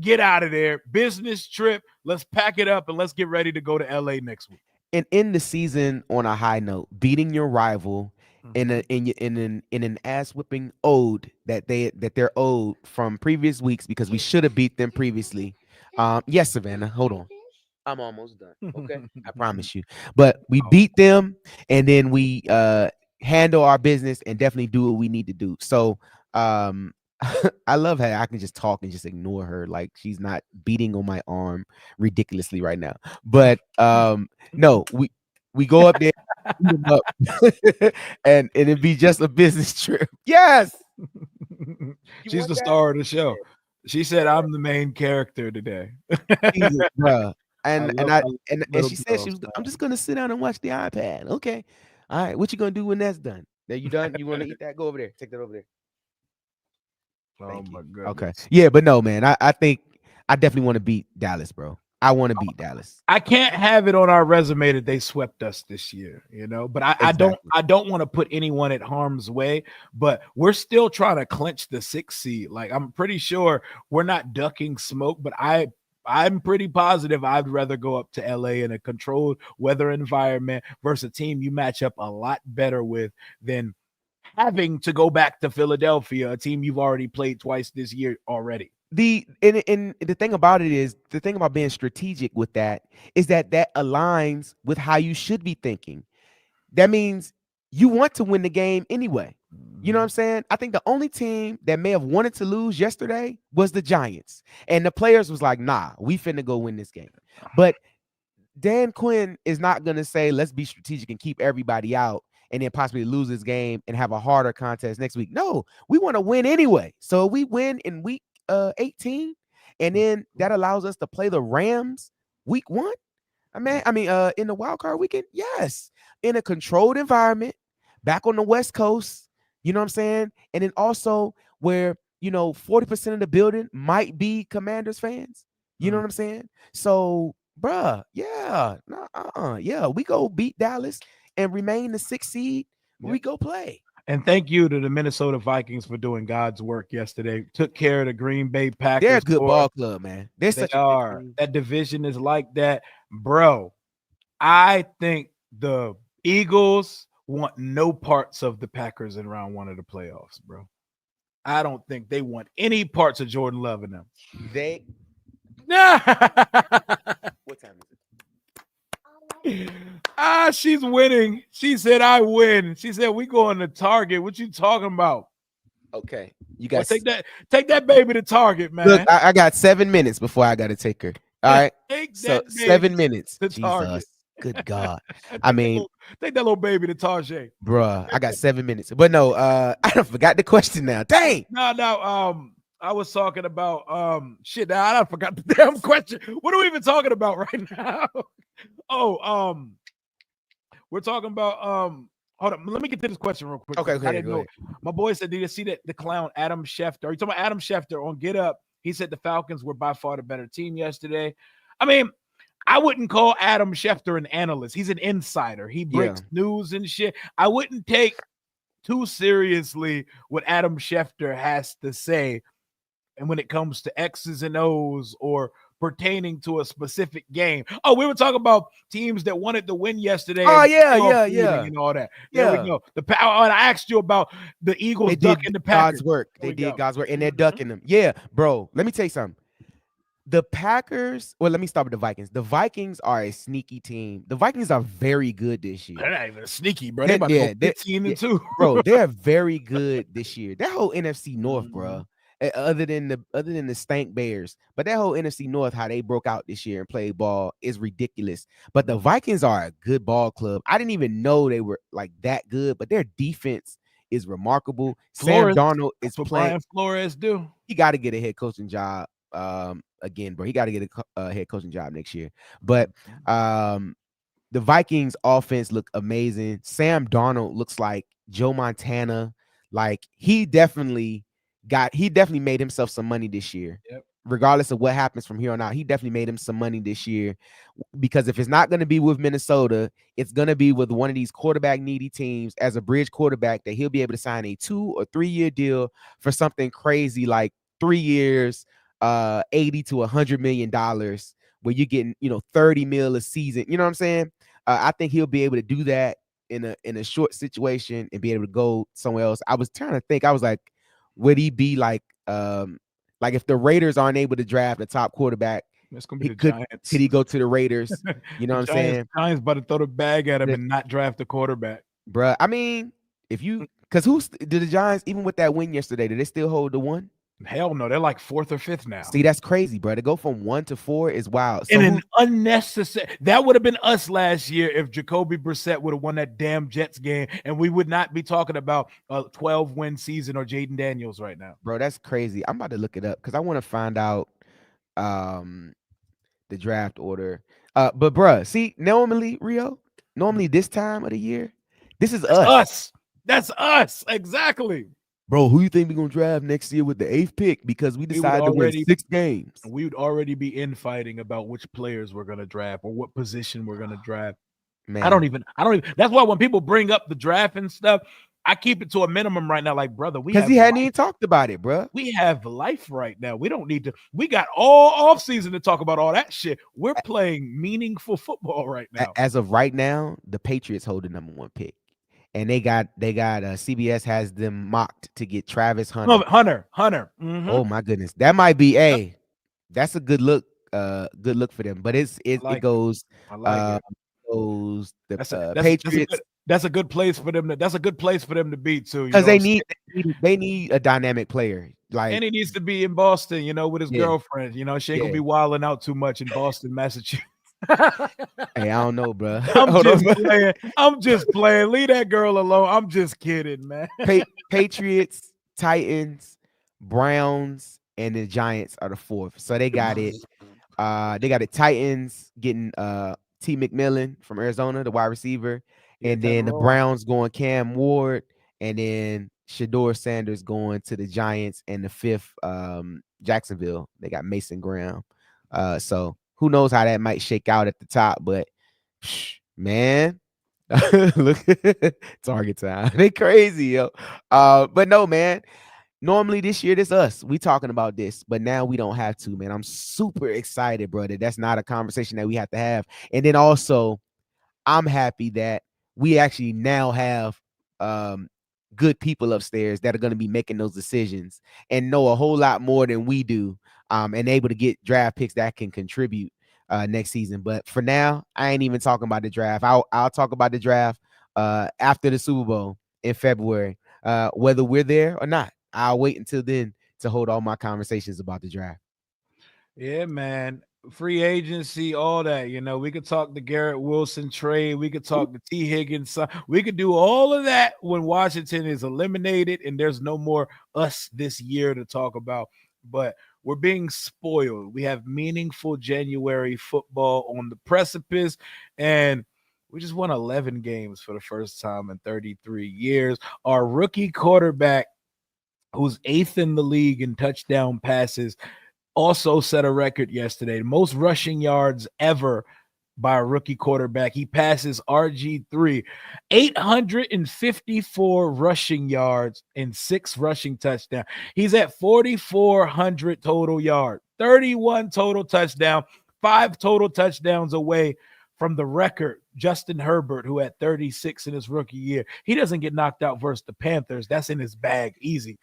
get out of there. Business trip. Let's pack it up and let's get ready to go to LA next week. And end the season on a high note, beating your rival in an ass whipping ode that they're owed from previous weeks because we should have beat them previously. Yes, Savannah, hold on. I'm almost done. Okay, I promise you. But we beat them, and then we handle our business and definitely do what we need to do. So I love how I can just talk and just ignore her like she's not beating on my arm ridiculously right now. But no, we go up there, and it'd be just a business trip. Yes, she's the star of the show. She said, "I'm the main character today." Jesus, and she said I'm just gonna sit down and watch the iPad. Okay, all right. What you gonna do when that's done? Are you done? You want to eat that? Go over there. Take that over there. Oh my goodness. Okay. Yeah, but no, man. I think I definitely want to beat Dallas, bro. I want to beat Dallas. I can't have it on our resume that they swept us this year, But I don't want to put anyone at harm's way. But we're still trying to clinch the 6th seed. Like I'm pretty sure we're not ducking smoke, but I'm pretty positive I'd rather go up to LA in a controlled weather environment versus a team you match up a lot better with than having to go back to Philadelphia, a team you've already played twice this year already. The thing about it is, the thing about being strategic with that is that aligns with how you should be thinking. That means you want to win the game anyway. You know what I'm saying? I think the only team that may have wanted to lose yesterday was the Giants. And the players was like, nah, we finna go win this game. But Dan Quinn is not going to say, let's be strategic and keep everybody out and then possibly lose this game and have a harder contest next week. No, we want to win anyway. So we win in week 18, and then that allows us to play the Rams week 1. In the wild card weekend, yes, in a controlled environment, back on the West Coast, you know what I'm saying? And then also where, 40% of the building might be Commanders fans, you know what I'm saying? So, bruh, we go beat Dallas and remain the 6th seed. Yep. We go play. And thank you to the Minnesota Vikings for doing God's work yesterday. Took care of the Green Bay Packers. They're a good ball club, man. They are. That division is like that. Bro, I think the Eagles want no parts of the Packers in round 1 of the playoffs, bro. I don't think they want any parts of Jordan Love in them. What time is it? She's winning. She said, I win. She said, we going to Target. What you talking about? Okay. You guys take that baby to Target, man. Look, I got 7 minutes before I got to take her. All right. So 7 minutes. To Target. Good God. take that little baby to Target. Bruh, I got 7 minutes. But no, I forgot the question now. Dang. No. I was talking about shit. Now I forgot the damn question. What are we even talking about right now? We're talking about hold on. Let me get to this question real quick. Okay, I didn't know. My boy said, did you see that the clown Adam Schefter? Are you talking about Adam Schefter on Get Up? He said the Falcons were by far the better team yesterday. I mean, I wouldn't call Adam Schefter an analyst. He's an insider. He breaks news and shit. I wouldn't take too seriously what Adam Schefter has to say. And when it comes to X's and O's or pertaining to a specific game. Oh, we were talking about teams that wanted to win yesterday. Oh, yeah. And all that. There we go. I asked you about the Eagles ducking the Packers. God's work. They did God's work, and they're ducking them. Yeah, bro. Let me tell you something. The Packers, well, let me start with the Vikings. The Vikings are a sneaky team. The Vikings are very good this year. They're not even sneaky, bro. They're about to go 15-2. Bro, they're very good this year. That whole NFC North, bro. Other than the stank Bears, but that whole NFC North, how they broke out this year and played ball is ridiculous. But the Vikings are a good ball club. I didn't even know they were like that good, but their defense is remarkable. Sam Flores, Darnold is that's what playing. Brian Flores do. He got to get a head coaching job again, bro. He got to get a head coaching job next year. But um, the Vikings offense look amazing. Sam Darnold looks like Joe Montana. Like he definitely made himself some money this year. Yep. Regardless of what happens from here on out, he definitely made him some money this year. Because if it's not going to be with Minnesota, it's going to be with one of these quarterback needy teams as a bridge quarterback that he'll be able to sign a 2 or 3 year deal for something crazy like 3 years, 80 to $100 million, where you're getting 30 mil a season. You know what I'm saying? I think he'll be able to do that in a short situation and be able to go somewhere else. I was trying to think. I was like, would he be like if the Raiders aren't able to draft a top quarterback, It's gonna be he the could Giants. he go to the Raiders? You know The what I'm saying? Giants about to throw the bag at him The- and not draft a quarterback. Bruh, I mean, if you because who's did the Giants, even with that win yesterday, did they still hold the one? Hell no, they're like 4th or 5th now. See, that's crazy, bro. To go from 1 to 4 is wild. So And an unnecessary that would have been us last year if Jacoby Brissett would have won that damn Jets game, and we would not be talking about a 12-win season or Jayden Daniels right now. bro, that's crazy. I'm about to look it up because I want to find out um the draft order. But bruh, see, normally this time of the year, this is That's us. us. That's us. Exactly. Bro, who you think we're gonna draft next year with the 8th pick? Because we decided to win 6 games. We would already be infighting about which players we're gonna draft or what position we're gonna draft. Man, I don't even. That's why when people bring up the draft and stuff, I keep it to a minimum right now. Like, brother, because he hadn't even talked about it, bro. We have life right now. We don't need to. We got all off season to talk about all that shit. We're playing meaningful football right now. As of right now, the Patriots hold the number 1 pick, and they got CBS has them mocked to get Travis Hunter. Hunter. Mm-hmm. Oh my goodness, that might be that's a good look. Good look for them. But it goes. I like it. Goes the Patriots. That's a good place for them. That's a good place for them to be too. Because they need a dynamic player. Like, and he needs to be in Boston, with his girlfriend. She ain't gonna be wilding out too much in Boston, Massachusetts. Hey, I don't know, bro. I'm just playing. Leave that girl alone. I'm just kidding, man. Patriots, Titans, Browns, and the Giants are the 4th. So they got it. They got it. Titans getting T. McMillan from Arizona, the wide receiver. And then the Browns going Cam Ward, and then Shador Sanders going to the Giants, and the 5th, Jacksonville. They got Mason Graham. So who knows how that might shake out at the top, but man, look, target time. They crazy, yo. But no, man. Normally this year, this us. We talking about this, but now we don't have to, man. I'm super excited, brother. That's not a conversation that we have to have. And then also, I'm happy that we actually now have good people upstairs that are going to be making those decisions and know a whole lot more than we do, and able to get draft picks that can contribute next season. But for now, I ain't even talking about the draft. I'll talk about the draft after the Super Bowl in February, whether we're there or not. I'll wait until then to hold all my conversations about the draft. Yeah, man. Free agency, all that. We could talk the Garrett Wilson trade. We could talk the T. Higgins. We could do all of that when Washington is eliminated and there's no more us this year to talk about. But we're being spoiled. We have meaningful January football on the precipice, and we just won 11 games for the first time in 33 years. Our rookie quarterback, who's 8th in the league in touchdown passes, also set a record yesterday. Most rushing yards ever by a rookie quarterback. He passes RG3, 854 rushing yards and 6 rushing touchdowns. He's at 4,400 total yards, 31 total touchdowns, 5 total touchdowns away from the record, Justin Herbert, who had 36 in his rookie year. He doesn't get knocked out versus the Panthers. That's in his bag, easy.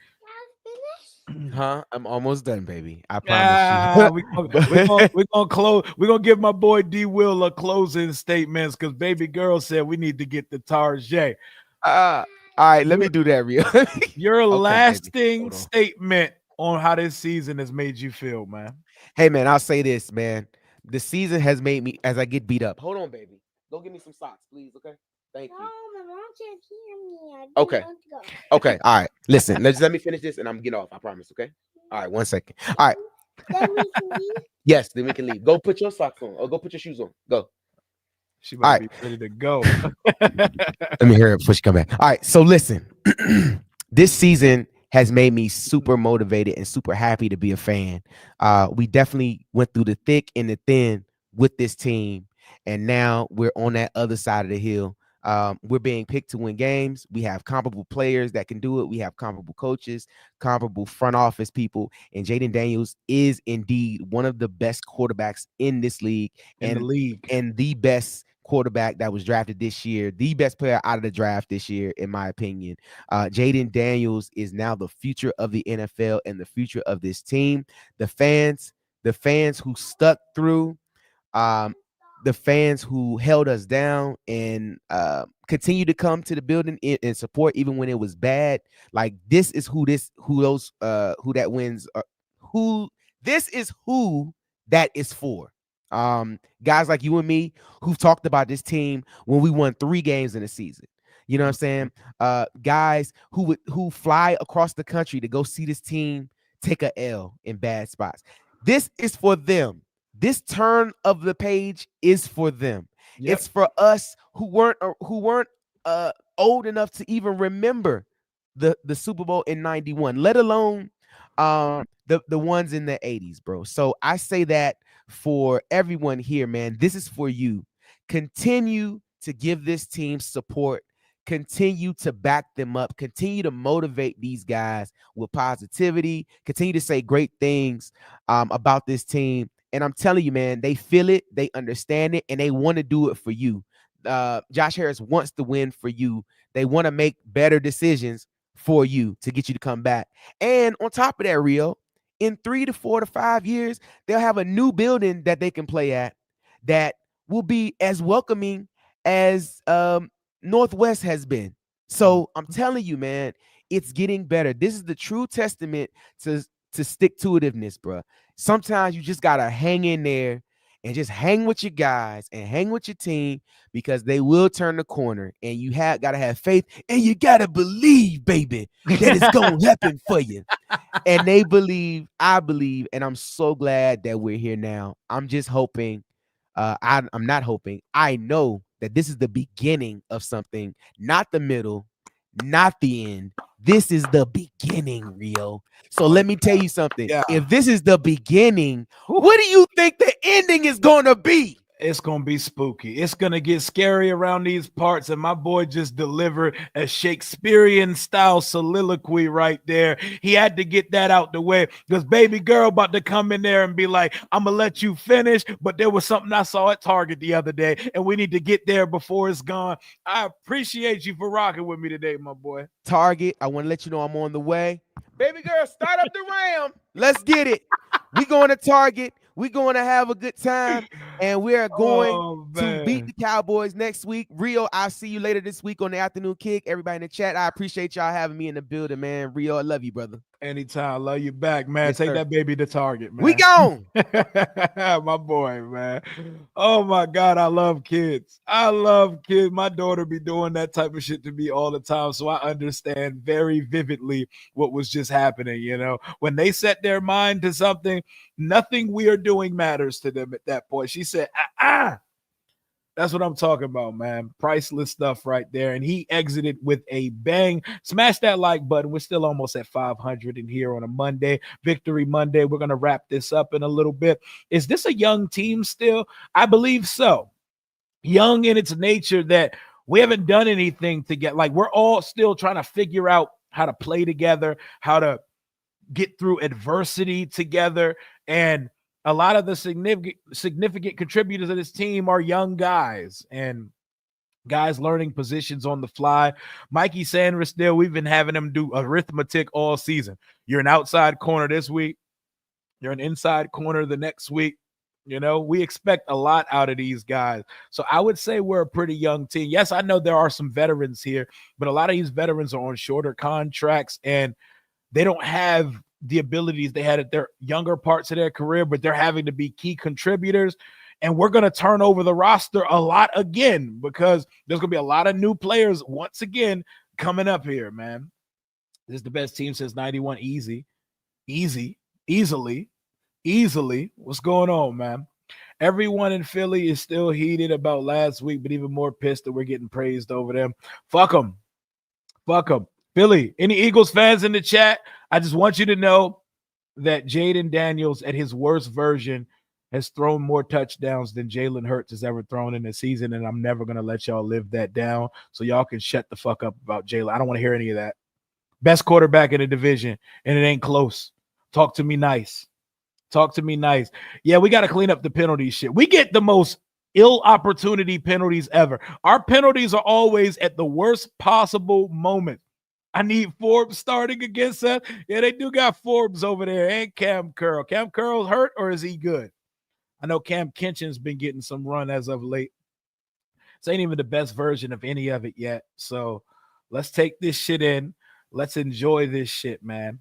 I'm almost done, baby. I promise you. We're gonna close. We're gonna give my boy D Will a closing statements because baby girl said we need to get the Tarjay. All right, let me do that, Rio. Your lasting statement on how this season has made you feel, man. Hey, man, I'll say this, man. The season has made me, as I get beat up. Hold on, baby. Go get me some socks, please, okay? Thank you. No, my mom can't hear me. I Okay. want to go. Okay. All right. Listen, let me finish this and I'm getting off. I promise. Okay. All right. 1 second. All right. Then we can leave. Yes. Then we can leave. Go put your socks on or go put your shoes on. Go. She All about to right. be ready to go. Let me hear it before she come back. All right. So listen, this season has made me super motivated and super happy to be a fan. We definitely went through the thick and the thin with this team, and now we're on that other side of the hill. We're being picked to win games. We have comparable players that can do it. We have comparable coaches, comparable front office people, and Jayden Daniels is indeed one of the best quarterbacks in this league, In the league. and the best quarterback that was drafted this year, the best player out of the draft this year, in my opinion. Jayden Daniels is now the future of the NFL and the future of this team. The fans who stuck through, the fans who held us down and continue to come to the building and support even when it was bad. Like this is who that wins. This is who that is for. Guys like you and me who've talked about this team when we won 3 games in a season. You know what I'm saying? Guys who fly across the country to go see this team take a L in bad spots. This is for them. This turn of the page is for them. Yep. It's for us who weren't old enough to even remember the Super Bowl in 91, let alone the ones in the 80s, bro. So I say that for everyone here, man. This is for you. Continue to give this team support. Continue to back them up. Continue to motivate these guys with positivity. Continue to say great things about this team. And I'm telling you, man, they feel it, they understand it, and they want to do it for you. Josh Harris wants to win for you. They want to make better decisions for you to get you to come back. And on top of that, Rio, in 3 to 4 to 5 years, they'll have a new building that they can play at that will be as welcoming as Northwest has been. So I'm telling you, man, it's getting better. This is the true testament to stick-to-itiveness, bro. Sometimes you just gotta hang in there and just hang with your guys and hang with your team because they will turn the corner. And you gotta have faith and you gotta believe, baby, that it's gonna happen for you. And they believe, I believe, and I'm so glad that we're here now. I'm just hoping. I'm not hoping. I know that this is the beginning of something, not the middle, not the end. This is the beginning, Rio. So let me tell you something. Yeah. If this is the beginning, what do you think the ending is going to be? It's going to be spooky. It's going to get scary around these parts. And my boy just delivered a Shakespearean style soliloquy right there. He had to get that out the way because baby girl about to come in there and be like, I'm going to let you finish. But there was something I saw at Target the other day and we need to get there before it's gone. I appreciate you for rocking with me today, my boy. Target, I want to let you know I'm on the way. Baby girl, start up the Ram. Let's get it. We going to Target. We're going to have a good time, and we are going to beat the Cowboys next week. Rio, I'll see you later this week on the afternoon kick. Everybody in the chat, I appreciate y'all having me in the building, man. Rio, I love you, brother. Anytime. Love you back, man. Yes, Take sir. that baby to Target, man. We gone. My boy, man. Oh, my God. I love kids. I love kids. My daughter be doing that type of shit to me all the time, so I understand very vividly what was just happening, you know. When they set their mind to something, nothing we are doing matters to them at that point. She said, That's what I'm talking about, man. Priceless stuff right there. And he exited with a bang. Smash that like button. We're still almost at 500 in here on a Monday. Victory Monday. We're going to wrap this up in a little bit. Is this a young team still? I believe so. Young in its nature that we haven't done anything to get, like, we're all still trying to figure out how to play together, how to get through adversity together. And a lot of the significant contributors of this team are young guys and guys learning positions on the fly. Mikey Sanders still, we've been having him do arithmetic all season. You're an outside corner this week. You're an inside corner the next week. You know, we expect a lot out of these guys. So I would say we're a pretty young team. Yes, I know there are some veterans here, but a lot of these veterans are on shorter contracts and they don't have the abilities they had at their younger parts of their career, but they're having to be key contributors. And we're going to turn over the roster a lot again because there's going to be a lot of new players once again coming up here, man. This is the best team since 91. Easily. What's going on, man? Everyone in Philly is still heated about last week, but even more pissed that we're getting praised over them. Fuck them. Philly, any Eagles fans in the chat? I just want you to know that Jayden Daniels at his worst version has thrown more touchdowns than Jalen Hurts has ever thrown in a season, and I'm never going to let y'all live that down. So y'all can shut the fuck up about Jalen. I don't want to hear any of that. Best quarterback in the division, and it ain't close. Talk to me nice. Yeah, we got to clean up the penalty shit. We get the most ill opportunity penalties ever. Our penalties are always at the worst possible moment. I need Forbes starting against us. Yeah, they do got Forbes over there and Cam Curl. Cam Curl's hurt, or is he good? I know Cam Kinchen's been getting some run as of late. This ain't even the best version of any of it yet. So let's take this shit in. Let's enjoy this shit, man.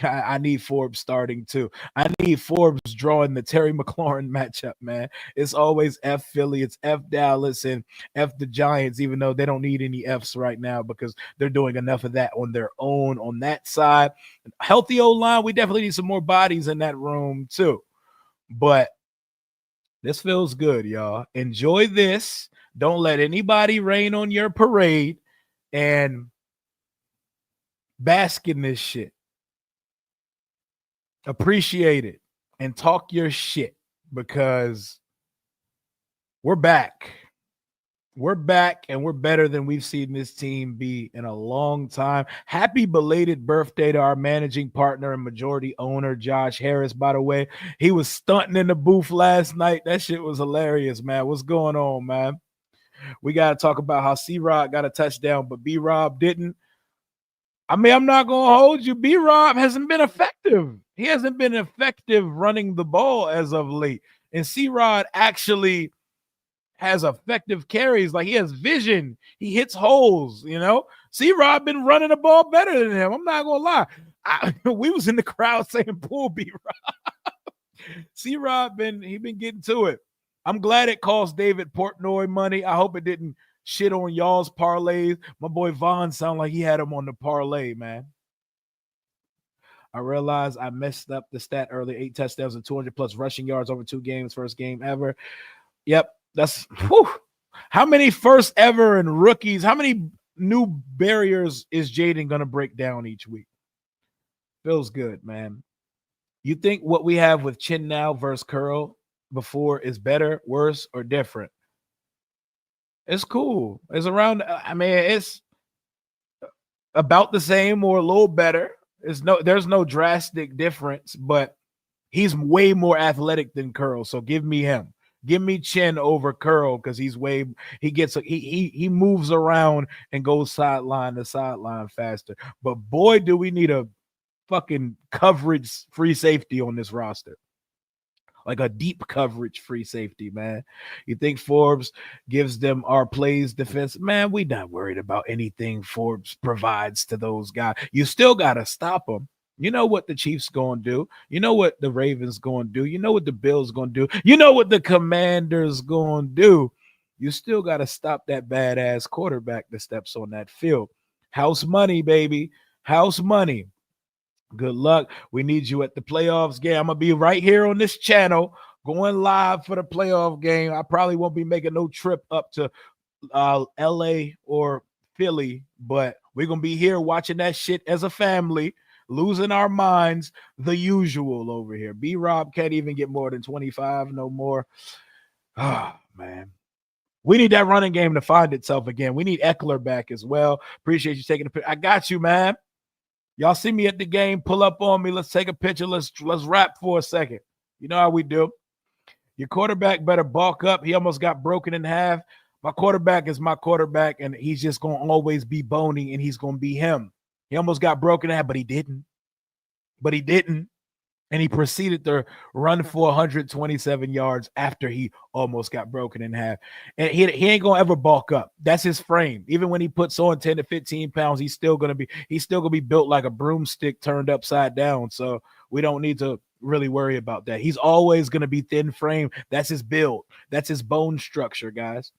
I need Forbes starting too. I need Forbes drawing the Terry McLaurin matchup, man. It's always F Philly, it's F Dallas, and F the Giants, even though they don't need any Fs right now because they're doing enough of that on their own on that side. Healthy O-line, we definitely need some more bodies in that room too. But this feels good, y'all. Enjoy this. Don't let anybody rain on your parade and bask in this shit. Appreciate it and talk your shit because we're back. We're back and we're better than we've seen this team be in a long time. Happy belated birthday to our managing partner and majority owner, Josh Harris, by the way. He was stunting in the booth last night. That shit was hilarious, man. What's going on, man? We got to talk about how C-Rod got a touchdown, but B-Rob didn't. I mean, I'm not going to hold you. B-Rob hasn't been effective. He hasn't been effective running the ball as of late. And C-Rod actually has effective carries. Like, he has vision. He hits holes, you know. C-Rod been running the ball better than him. I'm not going to lie. We was in the crowd saying, pull B-Rob. C-Rod been getting to it. I'm glad it cost David Portnoy money. I hope it didn't shit on y'all's parlays. My boy Vaughn sound like he had him on the parlay, man. I realized I messed up the stat earlier. 8 touchdowns and 200 plus rushing yards over 2 games. First game ever. Yep. That's whew. How many first ever and rookies? How many new barriers is Jayden going to break down each week? Feels good, man. You think what we have with Chin now versus Curl before is better, worse, or different? It's cool. It's around. I mean, it's about the same or a little better. There's no drastic difference, but he's way more athletic than Curl. So give me him. Give me Chin over Curl because he moves around and goes sideline to sideline faster. But boy, do we need a fucking coverage free safety on this roster. Like a deep coverage free safety, man. You think Forbes gives them our plays defense? Man, we not worried about anything Forbes provides to those guys. You still got to stop them. You know what the Chiefs going to do. You know what the Ravens going to do. You know what the Bills going to do. You know what the Commanders going to do. You still got to stop that badass quarterback that steps on that field. House money, baby. House money. Good luck. We need you at the playoffs game. I'm going to be right here on this channel going live for the playoff game. I probably won't be making no trip up to LA or Philly, but we're going to be here watching that shit as a family, losing our minds, the usual over here. B-Rob can't even get more than 25 no more. Oh, man. We need that running game to find itself again. We need Eckler back as well. Appreciate you taking a picture. I got you, man. Y'all see me at the game, pull up on me. Let's take a picture. Let's rap for a second. You know how we do. Your quarterback better bulk up. He almost got broken in half. My quarterback is my quarterback, and he's just going to always be bony, and he's going to be him. He almost got broken in half, but he didn't. And he proceeded to run for 127 yards after he almost got broken in half. And he ain't going to ever bulk up. That's his frame. Even when he puts on 10 to 15 pounds, he's still going to be built like a broomstick turned upside down. So we don't need to really worry about that. He's always going to be thin frame. That's his build. That's his bone structure, guys.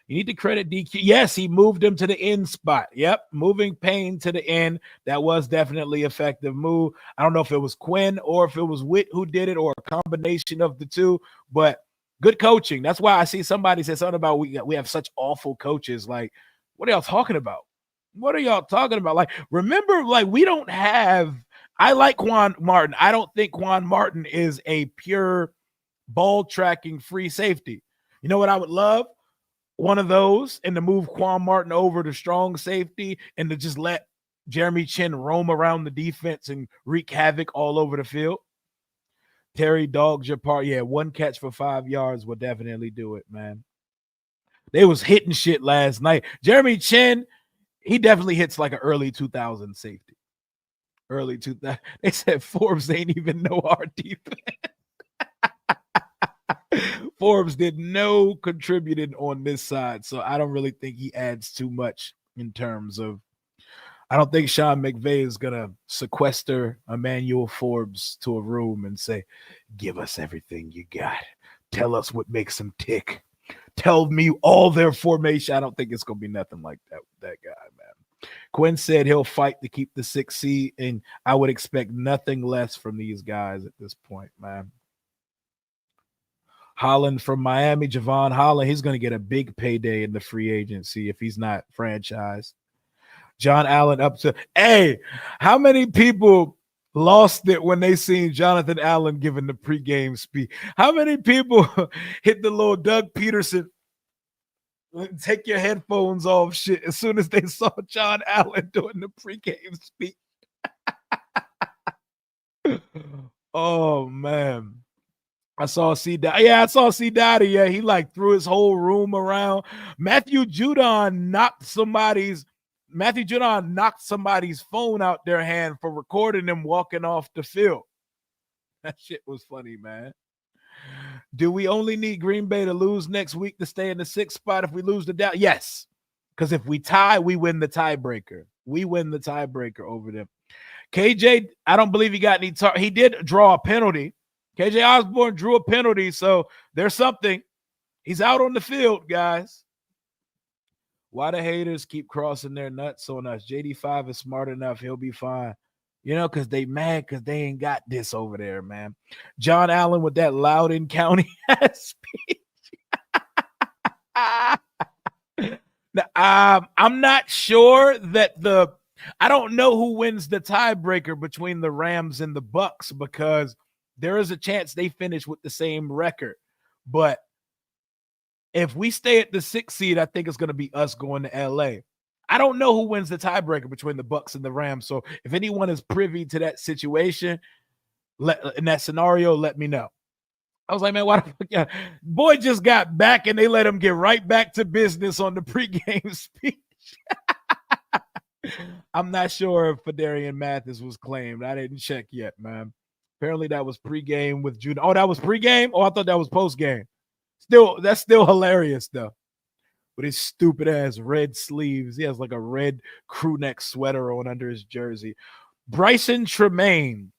You need to credit DQ. Yes, he moved him to the end spot. Yep, moving Payne to the end. That was definitely effective move. I don't know if it was Quinn or if it was Witt who did it or a combination of the two, but good coaching. That's why I see somebody say something about we have such awful coaches. Like, what are y'all talking about? What are y'all talking about? Like, remember, like, we don't have – I like Quan Martin. I don't think Quan Martin is a pure ball tracking free safety. You know what I would love? One of those, and to move Quan Martin over to strong safety and to just let Jeremy Chin roam around the defense and wreak havoc all over the field. Terry Dog Japar, yeah, one catch for 5 yards will definitely do it, man. They was hitting shit last night. Jeremy Chin, he definitely hits like an early 2000 safety. Early 2000. They said Forbes ain't even know our defense. Forbes did no contributing on this side, so I don't really think he adds too much in terms of – I don't think Sean McVay is going to sequester Emmanuel Forbes to a room and say, give us everything you got. Tell us what makes them tick. Tell me all their formation. I don't think it's going to be nothing like that with that guy, man. Quinn said he'll fight to keep the 6th seed, and I would expect nothing less from these guys at this point, man. Holland from Miami, Javon Holland, he's going to get a big payday in the free agency if he's not franchised. John Allen up to, hey, how many people lost it when they seen Jonathan Allen giving the pregame speech? How many people hit the little Doug Peterson, take your headphones off shit as soon as they saw John Allen doing the pregame speech? Oh, man. I saw C. Yeah, I saw C. Dottie. Yeah, he like threw his whole room around. Matthew Judon knocked somebody's phone out their hand for recording them walking off the field. That shit was funny, man. Do we only need Green Bay to lose next week to stay in the 6th spot if we lose the Dallas? Yes, because if we tie, we win the tiebreaker. We win the tiebreaker over them. KJ, I don't believe he got any he did draw a penalty. KJ Osborne drew a penalty, so there's something. He's out on the field, guys. Why the haters keep crossing their nuts on us? JD5 is smart enough. He'll be fine. You know, because they mad because they ain't got this over there, man. John Allen with that Loudoun County speech. Now, I'm not sure that I don't know who wins the tiebreaker between the Rams and the Bucks because there is a chance they finish with the same record. But if we stay at the 6th seed, I think it's going to be us going to LA. I don't know who wins the tiebreaker between the Bucks and the Rams. So if anyone is privy to that situation, in that scenario, let me know. I was like, man, why the fuck? Yeah. Boy just got back and they let him get right back to business on the pregame speech. I'm not sure if Fedarian Mathis was claimed. I didn't check yet, man. Apparently that was pregame with Judah. Oh, that was pregame? Oh, I thought that was postgame. That's still hilarious, though. With his stupid ass red sleeves. He has like a red crew neck sweater on under his jersey. Bryson Tremaine.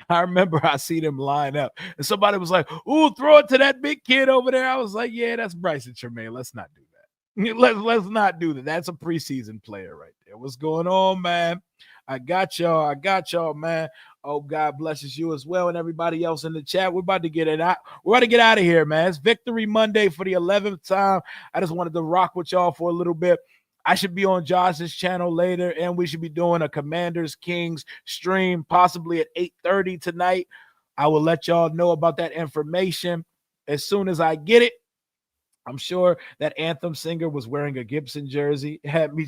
I remember I seen him line up. And somebody was like, ooh, throw it to that big kid over there. I was like, yeah, that's Bryson Tremaine. Let's not do that. Let's not do that. That's a preseason player right there. What's going on, man? I got y'all, man. Oh, God blesses you as well and everybody else in the chat. We're about to get it out. We're about to get out of here, man. It's Victory Monday for the 11th time. I just wanted to rock with y'all for a little bit. I should be on Josh's channel later, and we should be doing a Commanders Kings stream possibly at 8:30 tonight. I will let y'all know about that information as soon as I get it. I'm sure that anthem singer was wearing a Gibson jersey. Had me,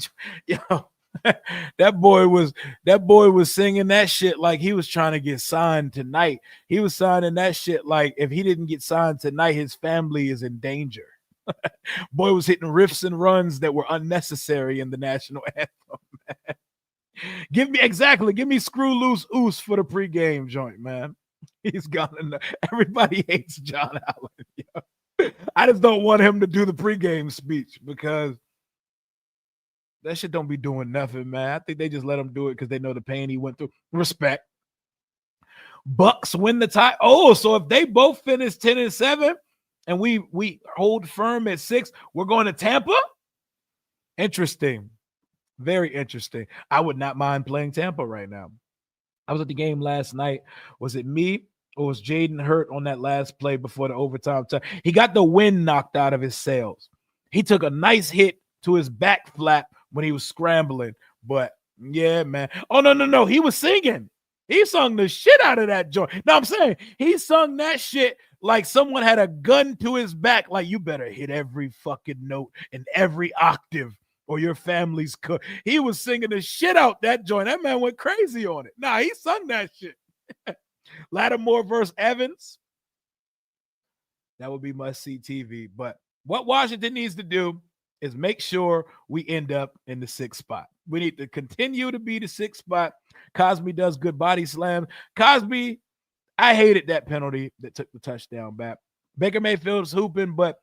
that boy was singing that shit like he was trying to get signed tonight. He was signing that shit like if he didn't get signed tonight, his family is in danger. Boy was hitting riffs and runs that were unnecessary in the national anthem, man. Give me Screw Loose Oos for the pregame joint, man. He's gone. Everybody hates John Allen. Yo. I just don't want him to do the pregame speech because that shit don't be doing nothing, man. I think they just let him do it because they know the pain he went through. Respect. Bucks win the tie. Oh, so if they both finish 10-7 and we hold firm at 6, we're going to Tampa? Interesting. Very interesting. I would not mind playing Tampa right now. I was at the game last night. Was it me or was Jayden hurt on that last play before the overtime time? He got the wind knocked out of his sails. He took a nice hit to his back flap when he was scrambling. But yeah, man. Oh, no. He was singing. He sung the shit out of that joint. No, I'm saying he sung that shit like someone had a gun to his back. Like, you better hit every fucking note and every octave or your family's cooked. He was singing the shit out that joint. That man went crazy on it. Nah, he sung that shit. Lattimore versus Evans. That would be must-see TV. But what Washington needs to do is make sure we end up in the 6th spot. We need to continue to be the 6th spot. Cosby does good body slam. Cosby, I hated that penalty that took the touchdown back. Baker Mayfield's hooping, but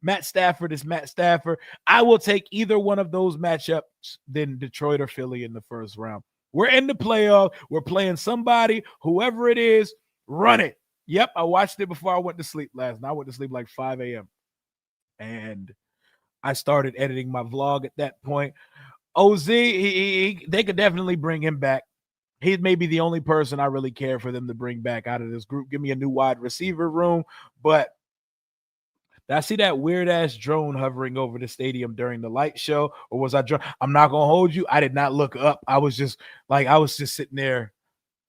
Matt Stafford is Matt Stafford. I will take either one of those matchups than Detroit or Philly in the first round. We're in the playoff. We're playing somebody, whoever it is, run it. Yep, I watched it before I went to sleep last night. I went to sleep like 5 a.m. And I started editing my vlog at that point. OZ, they could definitely bring him back. He's maybe the only person I really care for them to bring back out of this group. Give me a new wide receiver room. But I see that weird-ass drone hovering over the stadium during the light show, or was I drunk? I'm not going to hold you. I did not look up. I was just sitting there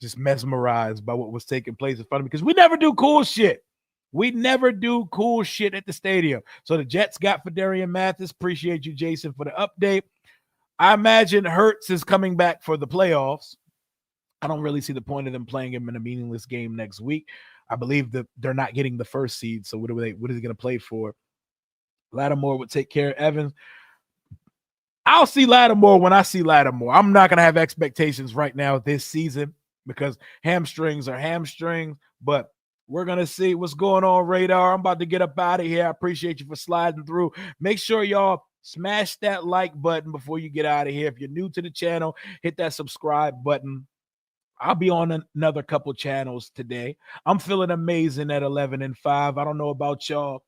just mesmerized by what was taking place in front of me because we never do cool shit. We never do cool shit at the stadium. So the Jets got Fedarian Mathis. Appreciate you, Jason, for the update. I imagine Hurts is coming back for the playoffs. I don't really see the point of them playing him in a meaningless game next week. I believe that they're not getting the first seed. So what is he going to play for? Lattimore would take care of Evans. I'll see Lattimore when I see Lattimore. I'm not going to have expectations right now this season because hamstrings are hamstrings, but we're going to see what's going on, Radar. I'm about to get up out of here. I appreciate you for sliding through. Make sure y'all smash that like button before you get out of here. If you're new to the channel, hit that subscribe button. I'll be on another couple channels today. I'm feeling amazing at 11-5. I don't know about y'all.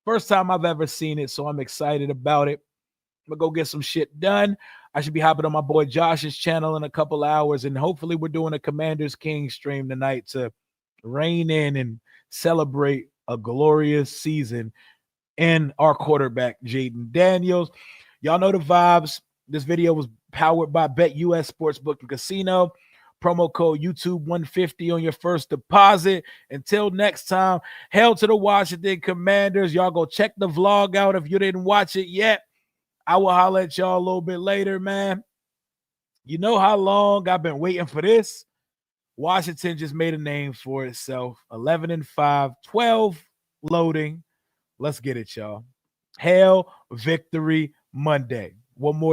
First time I've ever seen it, so I'm excited about it. I'm going to go get some shit done. I should be hopping on my boy Josh's channel in a couple hours, and hopefully we're doing a Commanders King stream tonight to rein in and celebrate a glorious season and our quarterback, Jayden Daniels. Y'all know the vibes. This video was powered by BetUS Sportsbook and Casino. Promo code YouTube 150 on your first deposit. Until next time, hail to the Washington Commanders. Y'all go check the vlog out if you didn't watch it yet. I will holler at y'all a little bit later, man. You know how long I've been waiting for this? Washington just made a name for itself. 11-5, 12 loading. Let's get it, y'all. Hail Victory Monday. One more.